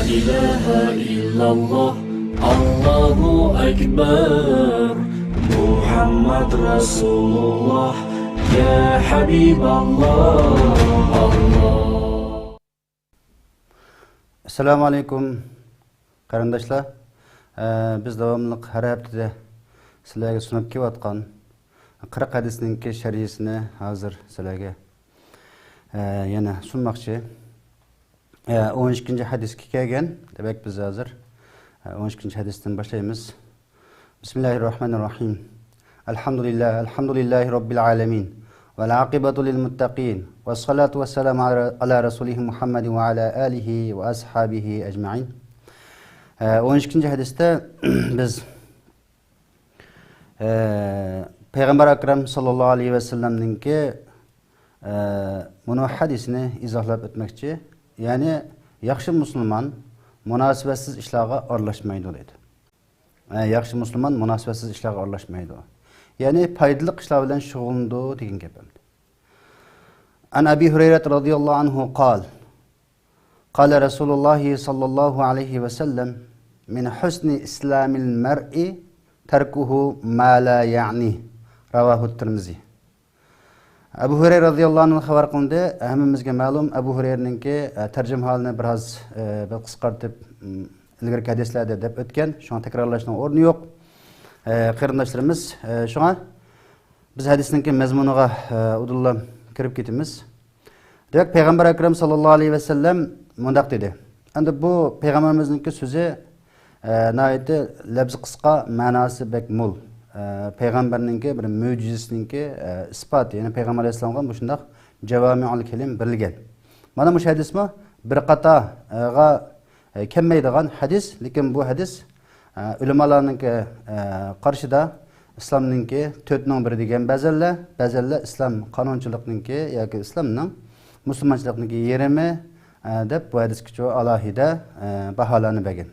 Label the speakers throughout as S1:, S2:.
S1: ilahe illallah, Allahu Ekber, Muhammed Resulullah, ya Habiballah, Allah.
S2: Assalamu alaikum qarindoshlar. Biz davomli har haftada sizlarga sunab kelayotgan 40 hadisning sharhisini hozir sizlarga yana sunmoqchi. 12-chi hadisga kelgan. Demak biz hozir 12-chi hadisdan boshlaymiz. Bismillahirrohmanirrohim. Alhamdulillahi robbil alamin. Vel aqibatu lil muttaqin. Ves salatu vesselamu ala rasulih Muhammedin ve ala alihi ve ashabihi ecmaîn. 12-ci hadisdə biz Peyğəmbər Əkrəm sallallahu aleyhi və səlləmnin ki bunu hadisini izahlab etməkçi. Yəni yaxşı müsəlman münasibətsiz işlərə aralashmaydı dedi. Yaxşı müsəlman münasibətsiz işlərə aralashmaydı. Yəni faydalı işlər bilan şug'ullandı degan gapimdi. An Abi Hurayra radhiyallahu anhu qala قال رسول الله صلى الله عليه وسلم من حسن إسلام المرء تركه ما لا يعنيه رواه الترمذي. Abu Hurayra radhiyallahu anhu xabar qildi. Hammamizga ma'lum Abu Hurayraninki tarjima holini biroz qisqartib ilgari hadislarda deb o'tgan. Shuni takrorlashning o'rni yo'q. Qarindoshlarimiz, shunga biz hadisninki mazmuniga udullam kirib ketamiz. Demak, Payg'ambar Akram sallallohu alayhi va sallam mundaq dedi. Endi bu Peygamberimizninki so'zi nayeti labzi qisqa, ma'nosi bek mul. Peygamberninki bir mo'jizasiniki isbot, ya'ni Payg'ambar alayhisolamga bu shundaq javomiul kalim berilgan. Mana bu hadismi bir qatoga kelmaydigan hadis, lekin bu hadis ulamolarninki qarshida islomninki 4ning biri degan ba'zanlar islom qonunchilikninki yoki islomning musulmonchilikninki yerimi deb bu hadisga alohida baholanib bergan.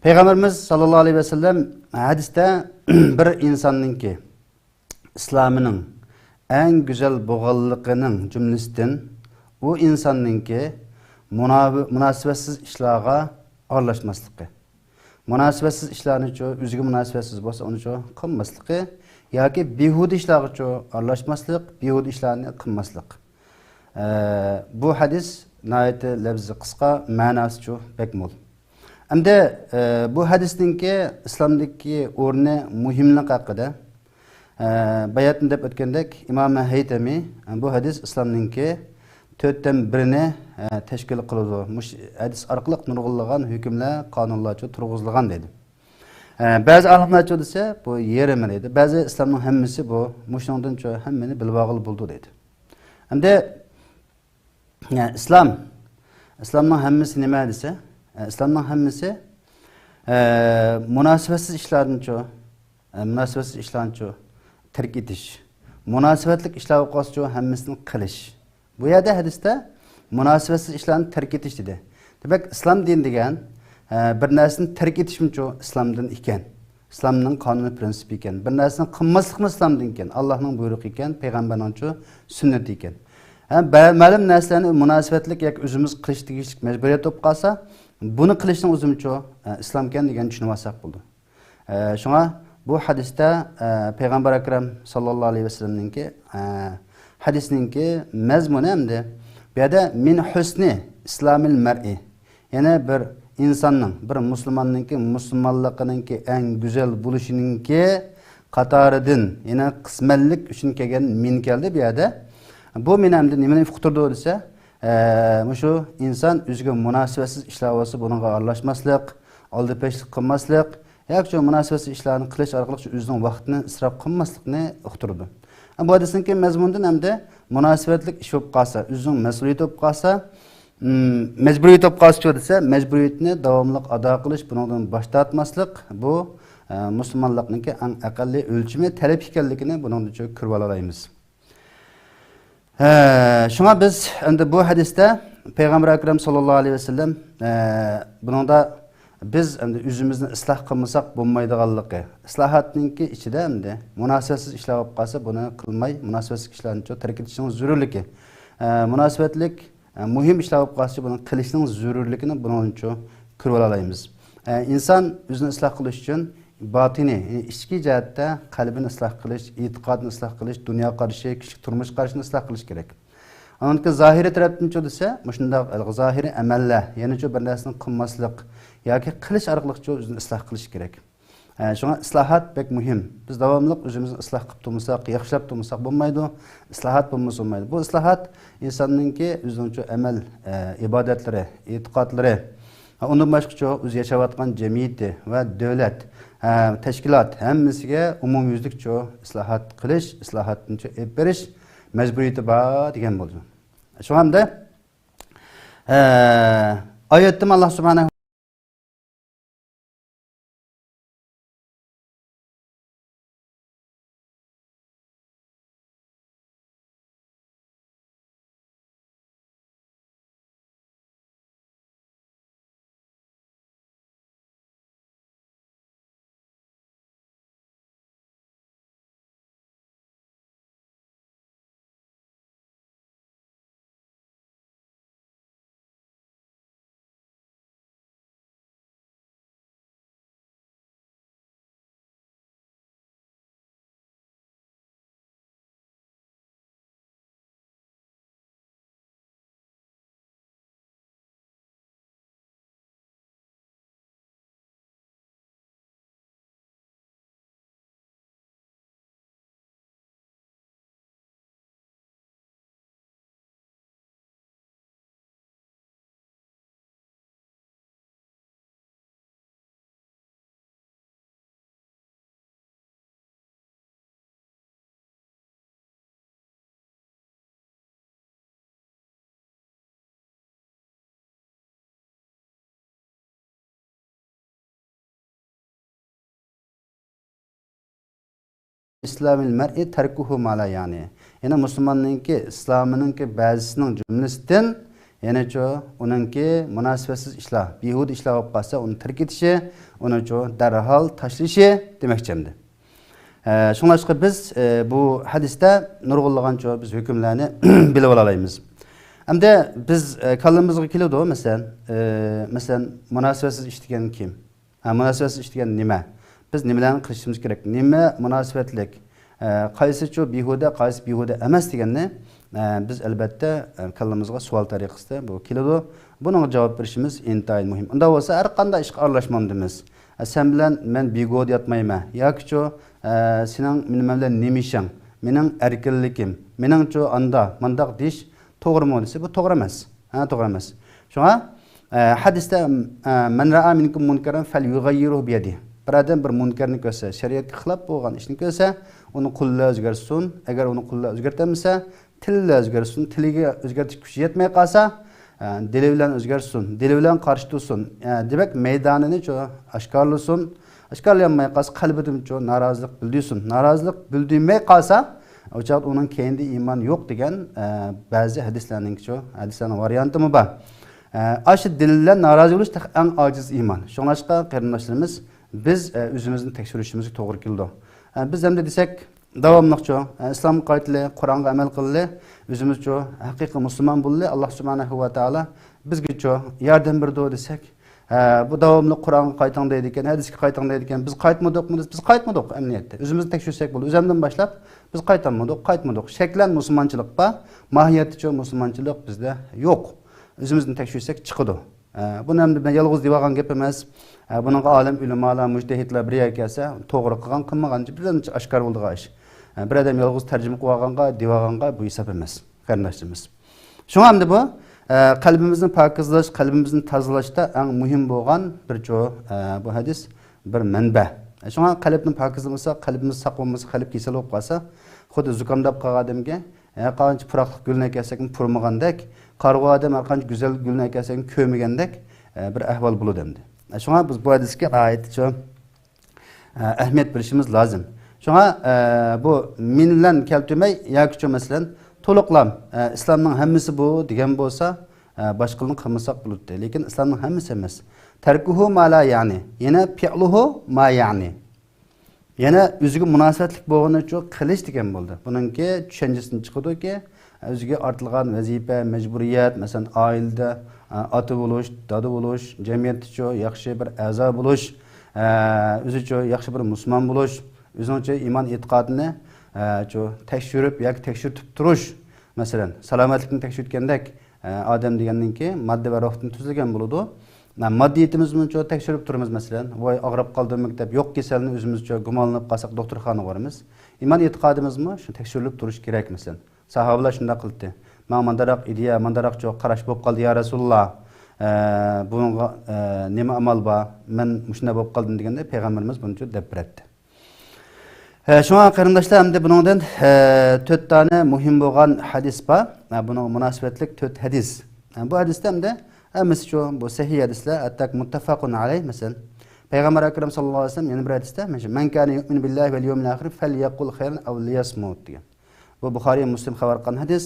S2: Peygamberimiz sallallohu alayhi ve sellem hadisda bir insonninki islomining eng go'zal bo'lganligining jumlasidan u insonninki munosibatsiz ishlarga aralashmasligi. Munosibatsiz ishlarni o'ziga munosibatsiz bo'lsa uni qilmasligi yoki behuda ishlarga aralashmaslik, behuda ishlarni qilmaslik. Bu hadis nayeti labzi qisqa, ma'nosi bek mo'l. Endi bu hadisninki islomdagi o'rni muhimlik haqida bayatni deb o'tgandek Imom Haytami bu hadis islomninki 4dan birini tashkil qiladi. Mush hadis orqali nurg'unlagan hukmlar, qonunlar turg'izilgan dedi. Ba'zi olimlar desa bu yerimi dedi. Ba'zi islomning hammasi bu mushundan hammani bilib olib bo'ldi dedi. Endi islomning hammasi nima desa, islomning hammasi munosibatsiz ishlarni tark etish, munosibatli ishlar qolsa hammasini qilish. Bu yerda hadisda munosibatsiz ishlarni tark etish dedi. Demak, islom din degan bir narsani tark etishmi islomdan ekan. İslamның qonuni prinsipi ekan. Bir narsani qilmaslikmi islomdan ekan. Allohning buyrug'i ekan, payg'ambarning sunnati ekan. Ma'lum narsalarni munosibatlik yoki o'zimiz qilish tegishlik majburiyat bo'lib qolsa, buni qilishning o'zimcha islom ekan degan tushunib olsak bo'ldi. Shunga bu hadisda Payg'ambar Akram sallallohu alayhi vasallamninki hadisninki mazmuni hamda bu yerda min husni islamil mar'i, yana bir insonning, bir musulmonninki musulmonligininki eng go'zal bo'lishininki qatoridan yana qismanlik uchun kelgan min keldi bu yerda. Bu men hamda nimani uqtirdi desa, shu inson o'ziga munosibatsiz ishlar bo'lsa, bunga aralashmaslik, oldipeshlik qilmaslik, yoki munosibatsiz ishlarni qilish orqali o'zining vaqtini isrof qilmaslikni uqtirdi. Bu hadisning mazmunidan hamda munosibatlik ish bo'lib qolsa, o'zining mas'uliyati bo'lib qolsa, majburiyat bo'lib qolsa desa, majburiyatni davomli ado qilish, bundan bosh tortmaslik bu musulmonlikning eng aqalli o'lchami, talab ekanligini bundan ko'rib olamiz. Şuna biz endi bu hadisda Peygamber Akram sallallahu aleyhi ve sellem bununda biz endi o'zimizni isloh qilmasak bo'lmaydiganligi, islohotninki ichida endi munosibatsiz ishlar bo'lib qolsa buni qilmay, munosibatsiz ishlarni tark etishimiz zarurligi, munosibatlik muhim ishlar bo'lib qolsa, buni qilishning zarurligini buning uchun ko'rib olamiz. İnsan o'zini isloh qilish uchun botiniy, ichki jihatda qalbini isloh qilish, e'tiqodini isloh qilish, dunyoqarashi, kishilik turmush qarashini isloh qilish kerak. Anki zahiri tarafdan desa, shundaq zahiri amallar, ya'ni bir narsani qilmaslik yoki qilish orqali o'zini isloh qilish kerak. Şuna islahat pek muhim. Biz davamlı özümüzü ıslah qilib turmasak, yaxshilab turmasak bo'lmaydi. Islahat bo'lmasa bo'lmaydi. Bu islahat insonninki o'zining amal, ibodatlari, e'tiqodlari, undan boshqa o'zi yashayotgan jamiyati va davlat, tashkilot hammasiga umumyuzlik islahat qilish, islahatni olib berish majburiyati bor degan bo'ldi. Shu hamda oyatda Alloh subhanahu İslamil mer'i terkuhu mala yani. Yani Müslümanınki, İslamınınki bazısının cümlesinden yani onunki münasibetsiz işler, bihud işler olub qalsa onu terk etişi, onu derhal taşlışı demekçemdi. Şunlaşqa biz bu hadiste nurgulluğan biz hükümlerini bilip olayımız. Hem de biz kallımızga keladi mesela münasibetsiz iştigen kim? Münasibetsiz iştigen nima? Biz nimalarni qilishimiz kerak? Nima munosabatlik? Qaysi bihuda, qaysi bihuda emas deganni biz albatta kallamizga savol tariqasida bu keladi. Buning javob berishimiz intayin muhim. Unda bo'lsa har qanday ishga aralashmamdimiz. Sen bilan men bihuda yotmayman. Yoki sening men bilan nima ishing? Mening erkinligim, mening anda, mandaq deyish to'g'rimi desa, bu to'g'ri emas. To'g'ri emas. Shunga hadisda man ra'a minkum munkaran falyughayyirhu bi yadihi. Bir adam bir munkarni ko'rsa, shariatga xilaf bo'lgan ishni ko'rsa, uni qo'llar o'zgarsin. Agar uni qo'llar o'zgartamasa, tilla o'zgarsin. Tiliga o'zgartish kuchi yetmay qolsa, dili bilan o'zgarsin, dili bilan qarshi tursin. Demak, maydonini oshkorlasin. Oshkorlanmay qolsa, qalbidan norozilik bildirsin. Norozilik bildirmay qolsa, o'chaq uning kendi iymon yo'q degan ba'zi hadislarning varianti bor. Aşı dillə narazi oluş ən aciz iman. Şunlaşqa qarindoshlarimiz biz özümüzni tekshirishimizga to'g'ri keldi. Biz ham desek davomliqcha islom qoidalari, Qur'onga amal qilib, o'zimiz haqiqiy musulmon bo'lib, Alloh subhanahu va taolo bizga yordam berdi desek, bu davomli Qur'onga qaytang deydi ekan, hadisga qaytang deydi ekan, biz qaytmadikmi? Biz qaytmadik emniyatda. O'zimizni tekshirsak bo'ldi. O'zimdan boshlab biz qaytmadik. Shaklan musulmonchilik bor, mohiyatda musulmonchilik bizda yo'q. Özümüzün tekşirsek çıkıdı. Bunu hem de ben yalğız divagan gep emas. Bunun alim, ulamalar, müctehitler bir yer kelse, toğru kılgan, kılmaganca birden aşkar oldu iş. Bir adam yalğız tercüme kılganga, divaganga bu hesap emas. Kardeşlerimiz. Şuna hem de bu, kalbimizin pakizlaş, kalbimizin tazılaşta en mühim boğan bu hadis bir menbe. Şuna kalbinin pakizlaması, kalbimiz saklanması, kalp kesel olup kalsa, xudu zukamdap kalgan adamga, qancha puraqliq gulni ekasek, purmagandek, qarg'u odam qancha go'zal gulni ekasek, ko'magandek bir ahvol bo'ladi endi. Shunga biz bu hadisga oid ahamiyat berishimiz lozim. Shunga bu men bilan keltirmay yoki masalan to'liqlam islomning hammasi bu degan bo'lsa, boshqalarni qilmasak bo'ladi. Lekin islomning hammasi emas. Tarkuhu ma la ya'ni, yana fi'luhu ma ya'ni. Yana o'ziga munosabatlik bo'lgani uchun qilish degan bo'ldi. Buningki tushunchasidan chiqadiki, o'ziga ortilgan vazifa, majburiyat, masalan, oilada ota bo'lish, dada bo'lish, jamiyatda yaxshi bir a'zo bo'lish, o'zicha yaxshi bir musulmon bo'lish, o'zicha iymon e'tiqodini tekshirib yoki tekshirib turish, masalan, salomatlikni tekshirgandek odam degandan keyin modda va ruhdan tuzilgan bo'ladi. Maddiyatimizni tekshirib turamiz, masalan, voy og'rib qoldimmi deb yo'q kasalni o'zimizcha gumonlanib qolsak doktorxonaga boramiz. Iymon e'tiqodimizmi shu tekshirilib turish kerak, masalan. Sahobalar shunday qildi. Men mandaroq ideya, mandaroq qarash bo'lib qoldi ya Rasululloh. Bunga nima amal bor? Men shunday bo'lib qoldim deganda payg'ambarimiz buncha deb berdi. Shunga qarindoshlar, endi buningdan 4 tane muhim bo'lgan hadis bor. Buning munosabatlik 4 hadis. Bu hadisda endi hammasi bu sahih hadislar, attak muttafaqun alayh, masalan. Payg'ambar akram sallallohu alayhi vasallam yana bir hadisda "Man kana yu'minu billahi vel yawmil akhir falyaqul khayran aw liyasmut" degan. Bu Buxoriy Muslim xabar qilgan hadis.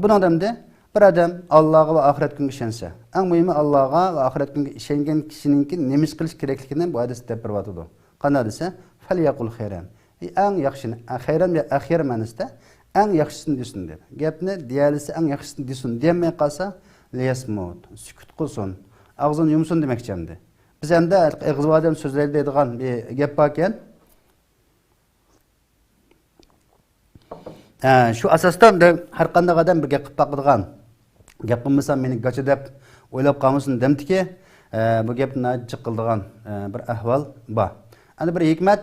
S2: Bundan odamda bir odam Allohga va oxirat kuniga ishonsa, eng muhimi Allohga va oxirat kuniga ishongan kishininki nima ish qilish kerakligidan bu hadisda beryapti. Qanday desa, falyaqul khayran. Eng yaxshini, xayran va axir ma'nosida eng yaxshisini desin dedi. Gapni deyalisi eng yaxshisini desin demay qolsa, liyasmut, sukut qilsin, og'zini yumsin demoqchi endi. Biz endi og'iz odam so'zlaydi deydigan bir gap bor ekan. Shu asosda har qanday odam bir gap qilib baqadigan. Gap qilmasam meni gacha deb o'ylab qolmasin demdiki, bu gapni jiqildigan bir ahvol bor. Ana bir hikmat,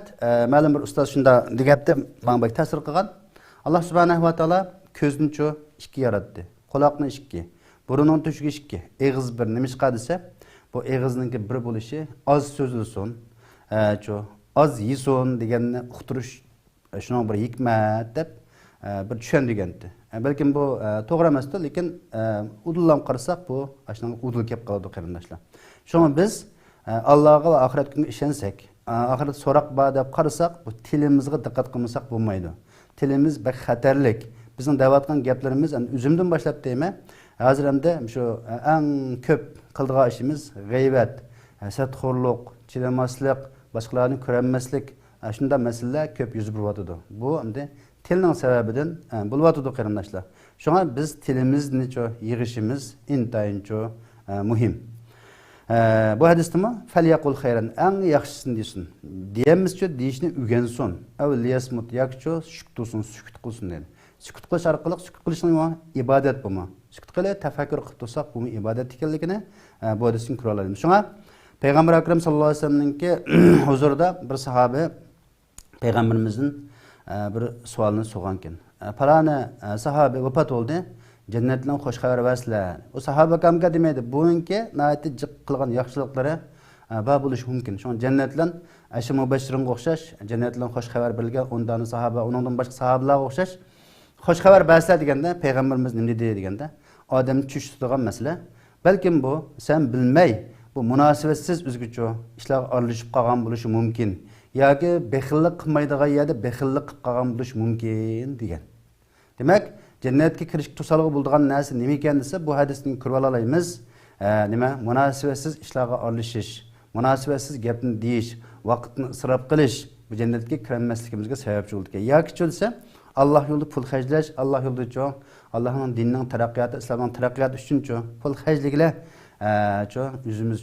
S2: ma'lum bir ustoz shunda degapti, menga bak ta'sir qilgan. Alloh subhanahu va taolo ko'zni ikki yaratdi, quloqni ikki, burunning tushiga ikki, og'iz bir nima chiqa desa, bu og'izning bir bo'lishi oz so'zilsin, oz yesin deganni uqtirish shuning bir hikmat deb bir tushundigandi. Balkim bu to'g'ri emasdi, lekin udullam qarasak bu ashunga udul kelib qoladi qarindoshlar. Shunga biz Allohga va oxirat kuniga ishonsak, oxirat so'roq bor deb qarasak, bu tilimizga diqqat qilmasak bo'lmaydi. Tilimiz bak xatarlik. Bizning da'vatgan gaplarimiz o'zimdan boshlab deyman. Hozir hamda shu eng ko'p qildigan ishimiz g'iybat, hasadxo'rlik, chidamaslik, boshqalarni ko'rmaslik, shunda masalalar ko'p yuz beryapti. Bu endi tilning sababidan bo'lyapti qarindoshlar. Shunga biz tilimizni yig'ishimiz intayin muhim. Bu hadisda falyaqul khayran, eng yaxshisini desin. Deyamizcha deyishni o'rgansin. Avliyasmut yoki sukutsin, sukut qilsin dedi. Sukut qilish orqali sukut qilishning ibodat bo'lma. Sukut qilib tafakkur qilib tursak, bu ibodat ekanligini bu hadisdan ko'ra olamiz. Shunga Payg'ambar akram sallallohu alayhi vasallamning huzurida bir sahoba payg'ambarimizning bir savolini so'rgan ekan. Falana sahoba vafot bo'ldi. Jannatdan xush xabar bersizlar. O sahoba kamga demaydi. Buningki nayati jiq qilgan yaxshiliklari bor bo'lishi mumkin. Shu jannatdan Ashi Mubashshirga o'xshash, jannatdan xush xabar berilgan 10 dona sahoba, uningdan boshqa sahobalarga o'xshash xush xabar bersizlar deganda payg'ambarimiz nima dedi deganda, odamni tushiradigan masala. Balkim bu sen bilmay, bu munosabatsiz o'zgacha ishlar aralashib qolgan bo'lishi mumkin. Yoki bexillik qilmaydigan yerda bexillik qilib qolgan bo'lishi mumkin degan. Demak, jannatga kirish to'salg'i bo'ladigan narsa nima ekan desa, bu hadisni ko'rib olaymiz. Nima? Munosabatsiz ishlarga aralashish, munosabatsiz gapni deyish, vaqtni isrof qilish bu jannatga kirmasligimizga sababchi bo'ldi. Yoki bo'lsa, Alloh yo'lida pul xarjlash, Alloh yo'lida Allohning dinining taraqqiyoti, islomning taraqqiyoti uchun pul xarjliklar o'zimiz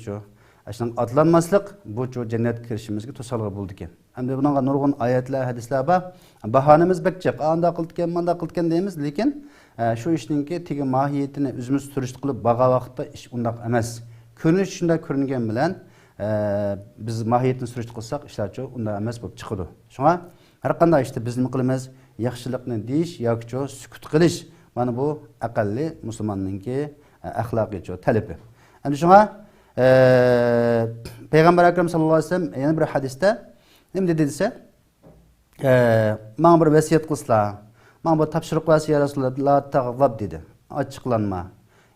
S2: ashunday atlanmaslik bu jannatga kirishimizga to'salg'i bo'ldi ekan. Endi bunga nurg'un oyatlar, hadislar bor. Bahonamiz bakchiq, anda qilgan, manda qilgan deymiz, lekin shu ishningki tegi mohiyatini o'zimiz surishti qilib baqa vaqtda ish undaq emas. Ko'rinish shunda ko'ringan bilan biz mohiyatini surishti qilsak, ishlar unda emas bo'lib chiqadi. Shunga har qanday ishda biz nima qilamiz? Yaxshilikni deyish yoki sukut qilish. Mana bu aqalli musulmonninki axloqiy talabi. Endi shunga Payg'ambar akram sallallohu alayhi vasallam yana bir hadisda nima dedi desa, menga bir vasiyat qilsizlar. Menga bu topshiriq var ya Rasululloh, la tag'zab dedi. Açıqlanma.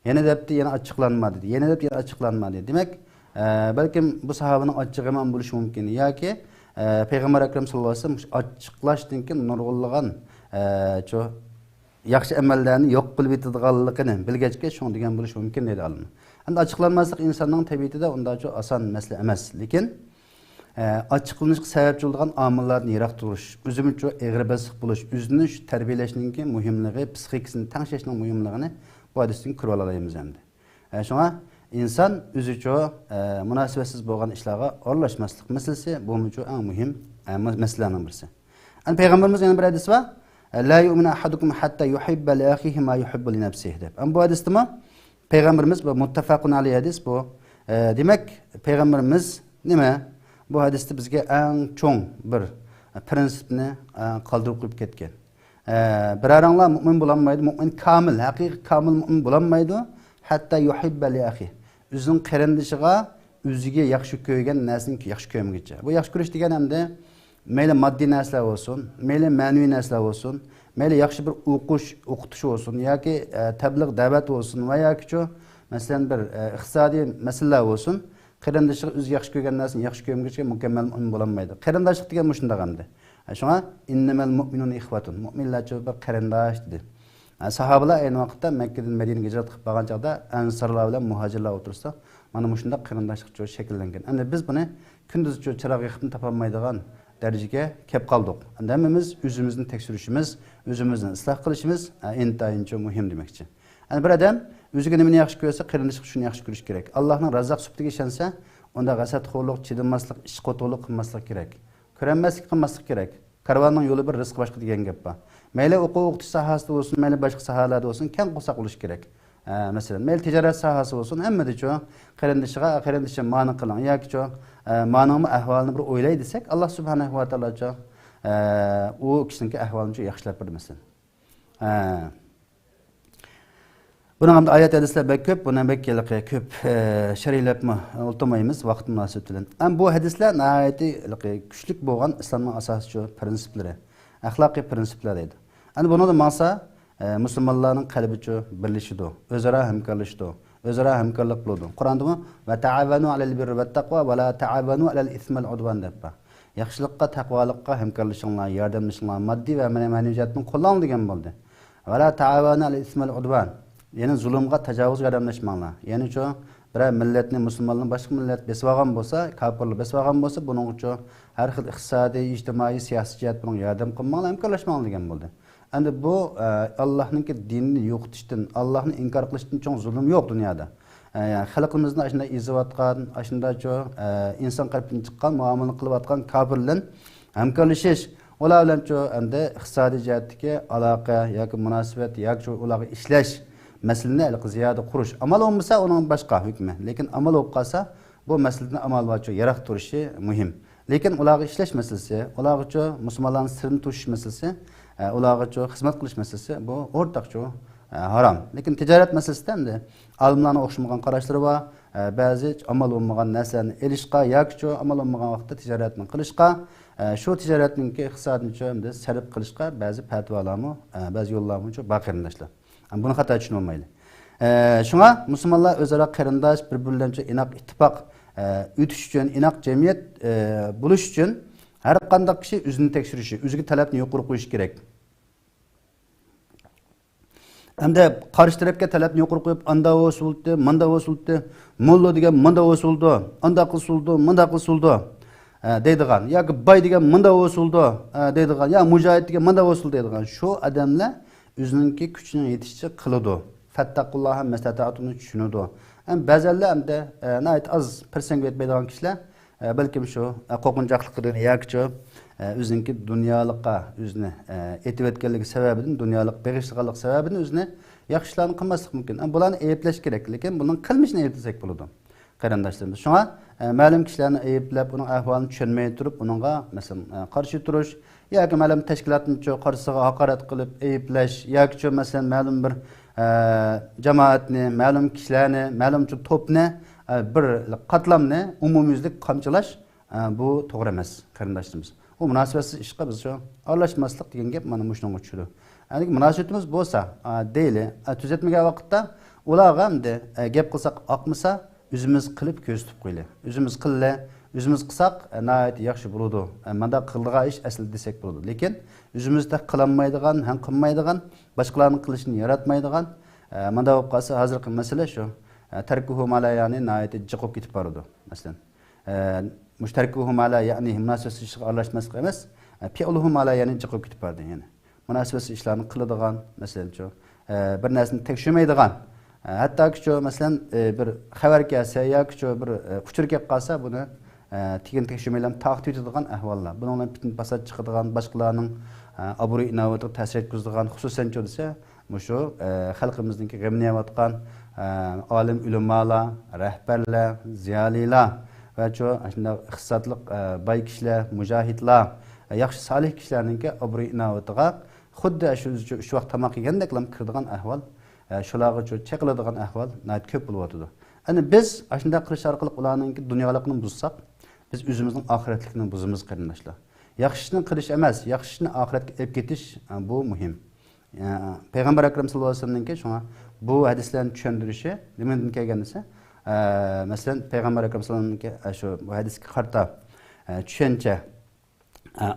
S2: Yana debdi, yana açıqlanma dedi. Yana debdi, yana açıqlanma dedi. Demak, balkim bu sahabaning ochiq emas bo'lishi mumkin yoki Payg'ambar akram sallallohu alayhi vasallam ochiqlashdan keyin nurg'unlagan yaxshi amallarni yo'q qilib yetadiganligini bilgachga shun degan bo'lishi mumkin dedi olim. Endi ochiqlanmaslik insonning tabiatida undan oson masala emas, lekin açıqlanışqa səbəbçi bo'lgan omillardan yiroq turish, o'zimizcha eg'ribaslik bo'lish, o'zini tarbiyalashning muhimligi, psixikasini tanishning muhimligini bu hadisdan ko'rib olamiz endi. Shunga inson o'zicha munosabatsiz bo'lgan ishlarga aralashmaslik masalasi bu eng muhim masalalarning birisi. An payg'ambarimiz yana bir hadis bor. La yu'minu ahadukum hatta yuhibba li akhihi ma yuhibbu li nafsihi deb. Bu hadisda payg'ambarimiz bu muttafaqun alayhi hadis bu. Demak, payg'ambarimiz nima? Bu hadisda bizga eng cho'ng bir prinsipni qoldirib qo'yib ketgan. Biraranglar mu'min bo'lolmaydi, mu'min kamil, haqiqiy kamil mu'min bo'lolmaydi, hatta yuhibba li akhihi. O'zining qarindishiga o'ziga yaxshi ko'rgan narsani yaxshi ko'rmaguncha. Bu yaxshi ko'rish degan hamda mayli moddiy narsalar bo'lsin, mayli ma'naviy narsalar bo'lsin, mayli yaxshi bir o'qitish bo'lsin yoki tabliğ da'vat bo'lsin va yoki masalan bir iqtisodiy masalalar bo'lsin, qarindishiga o'zi yaxshi ko'rgan narsani yaxshi ko'rmaguncha mukammal mu'min bo'lolmaydi. Qarindoshlik degan shunday hamda. Shunga innamal mu'minuna ikhwatun. Mu'minlar bir qarindosh dedi. Sahabalar ayni vaqtda Makkadan Madinaga hijrat qilib borgan chaqda ansarlar bilan muhojirlar o'tirsa, mana shunday qarindoshlik shakllangan. Endi biz buni kunduz chiroq yoqib topolmaydigan darajaga kelib qoldik. Endi hammamiz o'zimizni tekshirishimiz, o'zimizni isloh qilishimiz intayin muhim demoqchi. Endi bir odam o'ziga nimani yaxshi ko'rsa, qarindoshlik shuni yaxshi ko'rish kerak. Allohning razzoq subtiga ishonsa, unda g'asatxo'rlik, chidamaslik, ishqo'to'lik qilmaslik kerak. Ko'ranmaslik qilmaslik kerak. Karvonning yo'li bir, rizq boshqa degan gap bor. Mayli o'quv-o'qitish sohasida bo'lsin, mayli boshqa sohalarda bo'lsin, keng qo'saq bo'lish kerak. Masalan, mayli tijorat sohasi bo'lsin, hammada qarindishga ma'ni qiling yoki ma'nomi ahvolini bir o'ylay desak, Alloh subhanahu va taolo u kishining ahvolini yaxshilab bermasin. Bunun hamda ayet hadisler bek köp, buna bek köp şeriylapma oltamayımız vaqt münasebeti bilen. Ama bu hadisler nihayeti güçlük boğan İslam'ın asasçı prensipleri, ahlaki prensipler deydi. Yani bunu da masa Müslümanların kalbiçi birleşidu, özara hemkarlaştı, özara hemkarlık buldu. Kur'an'da mı? Ve ta'avanu alel birri ve taqva ve la ta'avanu alel ismel udvan deyip. Yaxşılıkka, taqvalıkka hemkarlaşınlar, yardımlaşınlar, maddi ve meneviyatını kullanın degen buldu. Ve la ta'avanu alel ismel udvan. Yani zulümga tecavüz yardımlaşmanlar. Yani bir milletni, Müslümanların başka millet besvagan bolsa, kafirler besvagan bolsa, bunun için her xil iqtisadi, ijtimai, siyasi cihat bunun yardım qilmanlar, hemkarlaşmanlar degen buldu. Endi bu Allah'ın dinini yo'qotishdan, Allah'ın inkar qilishdan cho'ng zulm yo'q dunyoda. Yani xalqimizni ashunday eziyotgan, ashunday inson qalbidan chiqqan muomala qilayotgan kafirlar hamkorlashish, ular bilan endi iqtisodiy jihatdagi aloqa yoki munosabat yoki ularga ishlash masalani ziyoda qurish. Amal olmasa uning boshqa hukmi. Lekin amal bo'lib qolsa, bu masalani amalga yaroq turishi muhim. Lekin ularga ishlash masalasi, ularga musulmonlarning sirrini toshish masalasi, ularga xizmat qilish masalasi bu o'rtaqcha haram. Lekin tijorat masalasida endi olimlarning o'xshamagan qarashlari bor. Ba'zi amal bo'lmagan narsani elishqa yoki amal bo'lmagan vaqtda tijoratni qilishqa, shu tijoratning iqtisodini sarf qilishqa ba'zi fatvolarmi, ba'zi yo'llarmi bor qarindoshlar. Bunu xato tushunmaydi. Shunga musulmonlar o'zaro qarindosh, bir-birlariga inoq ittifoq o'tish uchun, inoq jamiyat bo'lish uchun har qanday kishi o'zini tekshirishi, o'ziga talabni yuqori qo'yish kerak. Hamda qarshi tarafga talabni yuqori qo'yib, anda usuldi, manda usuldi, mollo degan manda usuldi, anda qilsuldi, manda qilsuldi deydigan, yoki boy degan manda usuldi deydigan, yo mujohid degan manda usul deydigan. Shu odamlar o'zininki kuchini yetishicha qiladi. Fattaqulloha mastata'atuni tushunadi. Ba'zanlar hamda nayt az persang etmaydigan kishilar balkim shu qo'rqinchoqligidan yoki o'zininki dunyolikqa o'zini etib etganligi sababidan, dunyolik beg'ishliqlik sababidan o'zini yaxshi ishlarni qilmaslik mumkin. Bularni ayiblash kerak, lekin buning qilmishini ayiblasak bo'ladi. Qarindoshlarimiz. Shunga ma'lum kishilarni ayiblab, uning ahvolini tushunmay turib, uningga masalan qarshi turish yoki ma'lum tashkilotning qarshisiga haqorat qilib ayiblash yoki masalan ma'lum bir jamoatni, ma'lum kishilarni, ma'lum to'pni, bir qatlamni umumyuzlik qamchilash bu to'g'ri emas, qarindoshlarimiz. Bu munosabatsiz ishga biz aralashmaslik degan gap mana shunga tushadi. Ya'ni munosabatimiz bo'lsa, deyli, tuzatmagan vaqtda ularga hamda gap qilsak oqmasa, o'zimiz qilib ko'rsatib qo'yli. O'zimiz qilli, o'zimiz qilsak, nihoyat yaxshi bo'ladi. Menda qildigan ish asl desak bo'ladi. Lekin o'zimizda qilolmaydigan, ham qilmaydigan, boshqalarning qilishini yaratmaydigan, menda bo'lib qolsa, hozirgi masala shu. Tarkuhu malayani nihoyat jiqib ketib boradi. Masalan, mushtarikuhum ala ya'ni munosabatsiz ishlarga aralashmaslik emas, fi'luhum ala ya'ni chiqib ketib bordi yani. Munosabatsiz ishlarni qiladigan, masalan, bir narsani tekshirmaydigan, hattoki masalan bir xabar kelsa yoki bir uchur kelib qolsa, buni tekin tekshirmaylam taqib etadigan ahvollar. Buningdan fitna fasod chiqadigan, boshqalarning obro' inovatga ta'sir etkazadigan, xususan desa, shu xalqimizningki g'amniyotgan olim ulamolar, rahbarlar, ziyolilar va shunday iqtisodlik boy kishilar, mujohidlar, yaxshi solih kishilarningki obro' inovatiga xuddi shu vaqt tamoq yegandek kiradigan ahvol, shularga chaqiladigan ahvol ko'p bo'lyotdi. Ana biz shunday qilish orqali ularningki dunyolikni buzsak, biz o'zimizning oxiratlikni buzimiz qarindoshlar. Yaxshi ishni qilish emas, yaxshi ishni oxiratga olib ketish bu muhim. Payg'ambar akram sallallohu alayhi vasallamning shunga bu hadislarni tushuntirishi nimadan kelgan desa, masalan Payg'ambar akram sallallohu alayhi vasallamning shu bu hadisga qarta tushuncha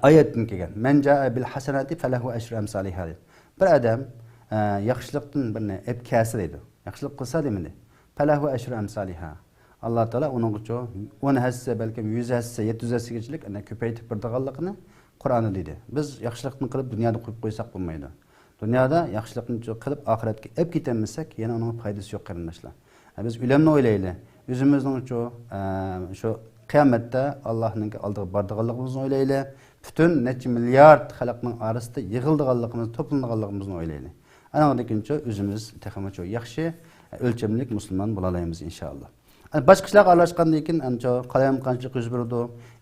S2: oyatdan kelgan. Man jaa bil hasanati falahu ashru amsalha. Bir odam yaxshilikdan birni olib kelsa deydi. Yaxshilik qilsa demidi. Falahu ashru amsalha. Allah Teala onun için 10 hassa belki 100 hassa 700 hassagachilik ana ko'paytib birdiganligini Qur'onda deydi. Biz yaxshilikni qilib dunyoda qo'yib qo'ysak bo'lmaydi. Dunyoda yaxshilikni qilib oxiratga olib ketamisak, yana uning foydasi yo'q qarindoshlar. Biz o'limni o'ylaylik. O'zimizning shu qiyomatda Allohning oldiga bordiganligimizni o'ylaylik. Butun necha milliard xalqning orasida yig'ildiganligimizni, to'planganligimizni o'ylaylik. Anaqikincha o'zimiz texmocho yaxshi o'lchamlik musulmon bo'la olamiz inshaalloh. Başka kişiler aralashgandan keyin qalayam qanchalik yuz berdi,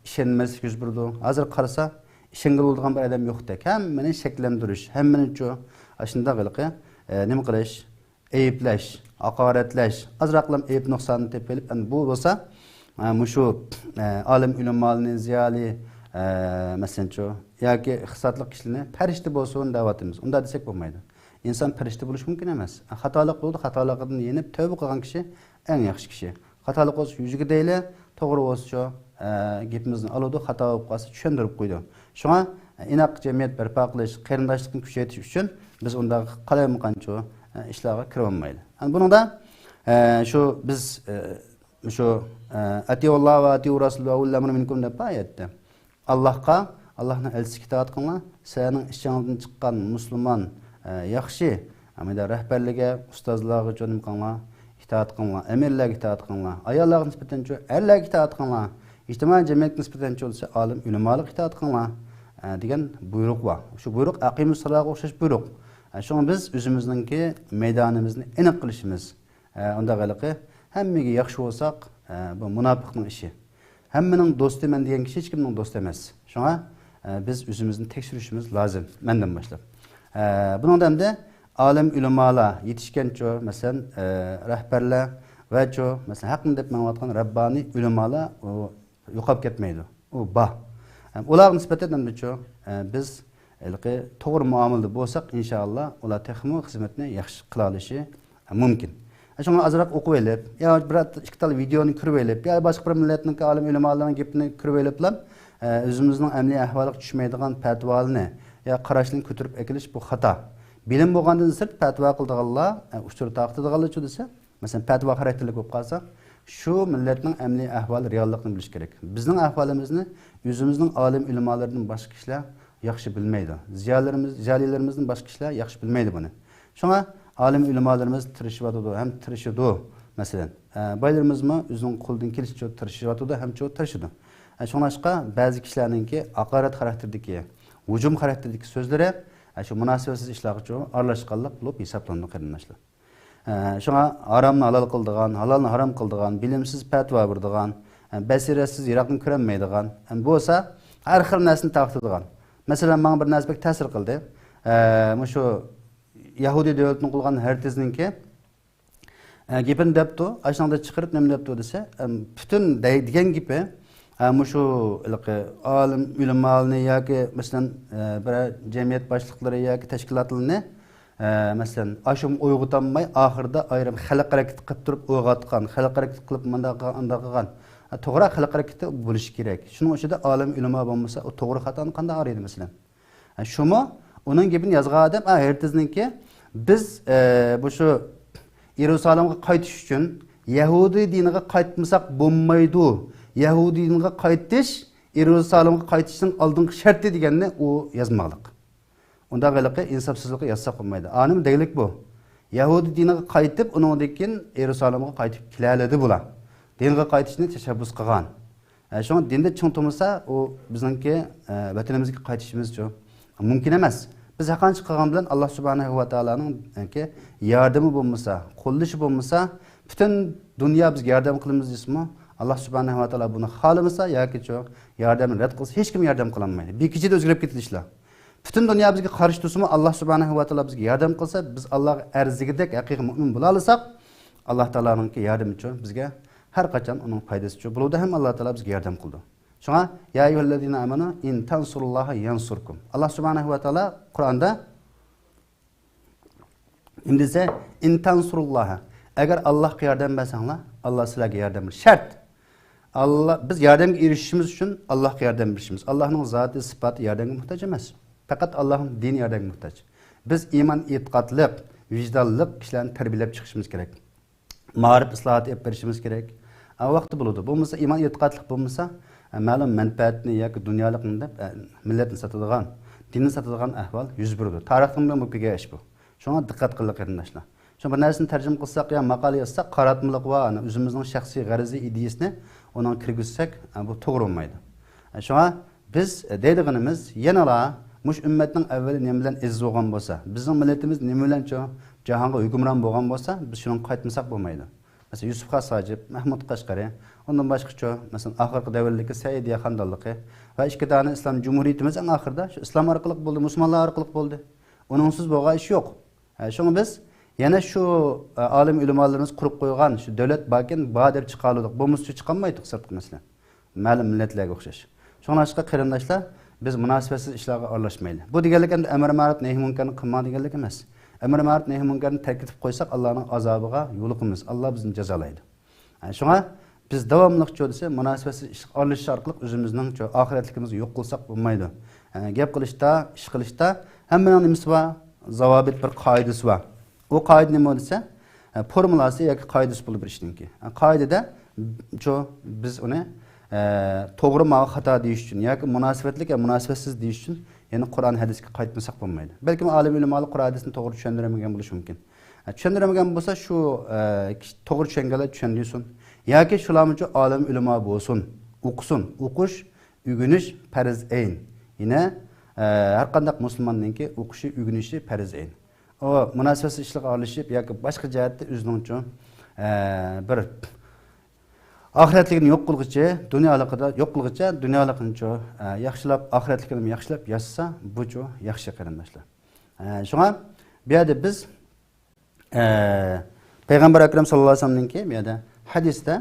S2: ishonmaslik yuz berdi. Hozir qarasa, ishongan bo'lgan bir odam yo'qdek. Hammani shakllantirish, hammani shunday qilib, nima qilish, ayiblash, haqoratlash, azroqlam ayib nuqsonni tepelib, bu bo'lsa, shu olim ulamolarni ziyoli, masalan, yoki iqtisodlik kishilarni farishta bo'lsin da'vatimiz. Unda desak bo'lmaydi. İnsan farishta bo'lish mumkin emas. Xatolik bo'ldi, xatoliqdan yenib tavba qilgan kishi eng yaxshi kishi. Xatolik bo'lsa yuziga deyli, to'g'ri bo'lsa gapimizni oladi, xato bo'lib qolsa tushuntirib qo'ydi. Shunga inoq jamiyat barpo qilish, qarindoshlikni kuchaytirish uchun biz unda qalayam qancha ishlarga kirolmaydi. Buningda shu biz shu atiyulloh va atiyu rasul va ulul amri minkum deb oyatda Allohga, Allohning elchisiga itoat qilinglar, sening ishingizdan chiqqan musulmon yaxshi, amida rahbarlarga, ustozlarga jo'nim qilinglar. İtaat qilinglar, amirlarga itoat qilinglar, ayollarga nisbatan erlarga itoat qilinglar, ijtimoiy jamiyatga nisbatan bo'lsa olim ulamolarga itoat qilinglar degan buyruq bor. Shu buyruq aqimus saloga o'xshash buyruq. Shunga biz o'zimizningki maydonimizni aniq qilishimiz. Unda qiliqi hammaga yaxshi bo'lsak, bu munofiqning ishi. Hammaning do'stiman degan kishi hech kimning do'sti emas. Shunga biz o'zimizni tekshirishimiz lozim, mendan boshlab. Buningdan da alim ulamolar yetishgancha, masalan, rahbarlar va masalan, haqni deb ma'lum Rabbaniy ulamolar yo'qolib ketmaydi. U bor. Ularga nisbatan biz to'g'ri muomalada bo'lsak, inshaalloh ular texmo xizmatni yaxshi qila olishi mumkin. Shunga azroq o'qib olib, yo bir ikki tal videoni ko'rib olib, yo boshqa bir millatning alim ulamolarning gapini ko'rib olib, o'zimizning amaliy ahvoliga tushmaydigan fatvolarni yo qarashni ko'tarib ekilish bu xato. Bilim bo'lgandan sirt fatvo qildiganlar, uchur taqdidiganlar desa, masalan, fatvo xarakterli bo'lib qolsa, shu millatning amaliy ahvoli reallikni bilish kerak. Bizning ahvolimizni o'zimizning olim ulamolardan boshqa kishilar yaxshi bilmaydi. Ziyolilarimizdan boshqa kishilar yaxshi bilmaydi buni. Shunga olim ulamolarimiz tirishyapti, ham tirishadi. Masalan, baylarimizmi o'zining qo'ldan kelishicha tirishyapti, ham tirishadi. Shunga ba'zi kishilarningki haqorat xarakterdagi, hujum xarakterdagi so'zlari shu munosabatsiz ishlarga aralashganlik bo'lib hisoblanadi qarindoshlar. Shunga haromni halol qildigan, halolni harom qildigan, bilimsiz fatvo berdigan, basiratsiz yiroqni ko'rolmaydigan, bo'lsa har xil narsani taqdirdigan. Masalan, menga bir narsa ta'sir qildi. Shu Yahudi davlatining qilgan hartizninki gapini debdi, ashunday chiqarib nima debdi desa, butun degan gapi shu olim ulamolarni yoki masalan bir jamiyat boshliqlari yoki tashkilotlarni masalan ashum uyg'otanmay oxirida ayrim xalq harakati qilib turib uyg'otgan, xalq harakati qilib bunday qilgan, to'g'ri xalq harakati bo'lishi kerak. Shuning ichida olim ulamo bo'lmasa, u to'g'ri xatoni qanday araydi masalan. Shumi uning gapini yozgan odam ertizniki biz bu shu Yerusalimga qaytish uchun Yahudi diniga qaytmasak bo'lmaydi. Yahudi diniga qaytish Yerusalimga qaytishning oldingi sharti deganni u yozmoqlik. Unda qiliqi insofsizlikka yazsaq bo'lmaydi. Anim deylik bu. Yahudi diniga qaytib, uningdan keyin Yerusalimga qaytib keladi bular. Dinga qaytishni tashabbus qilgan. Shunga dinda ching turmasa, u bizningki vatanimizga qaytishimiz uchun mumkin emas. Biz haqancha qilgan bilan Alloh subhanahu va taolaning yordami bo'lmasa, qo'llashi bo'lmasa, butun dunyo bizga yordam qilamiz desmi, Alloh subhanahu va taolo buni xohlamasa yoki yordamni rad qilsa, hech kim yordam qila olmaydi. Bir kechada o'zgarib ketadi ishlar. Butun dunyo bizga qarshi tursa, Alloh subhanahu va taolo bizga yordam qilsa, biz Allohga arzigidek haqiqiy mu'min bo'la olsak, Alloh taolaning yordami uchun bizga har qachon uning foydasi uchun bo'ladi ham Alloh taolo bizga yordam qildi. Shunga ya ayyuhallazina amanu in tansurulloha yansurkum. Alloh subhanahu va taolo Qur'onda indise in tansurulloha agar Allohga yordam bersanglar, Alloh sizlarga yordam berar. Shart. Allah biz yordamga erishishimiz uchun Allohga yordam berishimiz. Allohning zoti, sifati yordamga muhtoj emas. Faqat Allohning dini yordamga muhtoj. Biz iymon, e'tiqodliq, vijdonliq kishilarni tarbiyalab chiqishimiz kerak. Ma'rif islohot olib berishimiz kerak. Vaqti bo'ladi. Bo'lmasa iymon, e'tiqodliq bo'lmasa, ma'lum manfaatni yoki dunyolikni deb millatni sotadigan, dinni sotadigan ahvol yuz beradi. Tarixdan bilan bu kelgan ish bu. Shunga diqqat qiling qarindoshlar. Şu bir narsani tarjima qilsak ya maqola yozsak qaratmiliq va o'zimizning shaxsiy g'arizi ideyasini uning kirgizsak bu to'g'ri bo'lmaydi. Shunga biz deydiganimiz yanala mush ummatning avvali nima bilan izz bo'lgan bo'lsa, bizning millatimiz nima bilan jahonga hukmron bo'lgan bo'lsa, biz shuni qaytmasak bo'lmaydi. Mesela Yusuf Xasajib, Mahmud Qashqari, ondan başqa mesela oxirgi davrlardagi Saidiya xandonligi va ikki dona islom jumhuriyatimiz eng oxirida shu islom orqali bo'ldi, musulmonlar orqali bo'ldi. Uningsiz bo'lgan ish yo'q. Shunga biz yana shu olim ulamolarimiz qurib qo'ygan shu davlat bakin ba deb chiqardik. Bo'lmasa chiqolmaydik sirtqi masalan. Ma'lum millatlarga o'xshash. Shunga qarindoshlar biz munosabatsiz ishlarga aralashmaylik. Bu deganlik endi amr ma'ruf nahy munkarni qilma deganlik emas. Amr ma'ruf nahy munkarni tark etib qo'ysak Allohning azobiga yo'liqimiz. Alloh bizni jazolaydi. Shunga biz davomli desa munosabatsiz ish aralash orqali o'zimizning oxiratligimizni yo'q qilsak bo'lmaydi. Gap qilishda, ish qilishda hammaning nimasi bor, zavobit bir qoidasi bor. O qoida nima desa, formulasi yoki qoidasi bo'lib berishniki. Qoidada biz uni to'g'ri ma xato deyish uchun yoki munosabatli yoki munosabatsiz deyish uchun yana Qur'on hadisga qaytmasak bo'lmaydi. Balki olim ulamolar Qur'on hadisini to'g'ri tushundirmagan bo'lishi mumkin. Tushundirmagan bo'lsa shu to'g'ri tushunganlar tushundirsin. Yoki shular uchun olim ulamo bo'lsin, o'qisin. O'qish, o'rganish farz ayn. Yine har qanday musulmonninki o'qishi, o'rganishi farz ayn. O munosabatsiz ishlarga aralashib yoki boshqa jihatda o'zining uchun bir oxiratligini yo'q qilguncha, dunyoligida yo'q qilguncha, dunyoligini yaxshilab, oxiratligini yaxshilab yashasa, bu yaxshi qarindoshlar. Shunga bu yerda biz Payg'ambar akram sallallohu alayhi vasallamninki bu yerda hadisda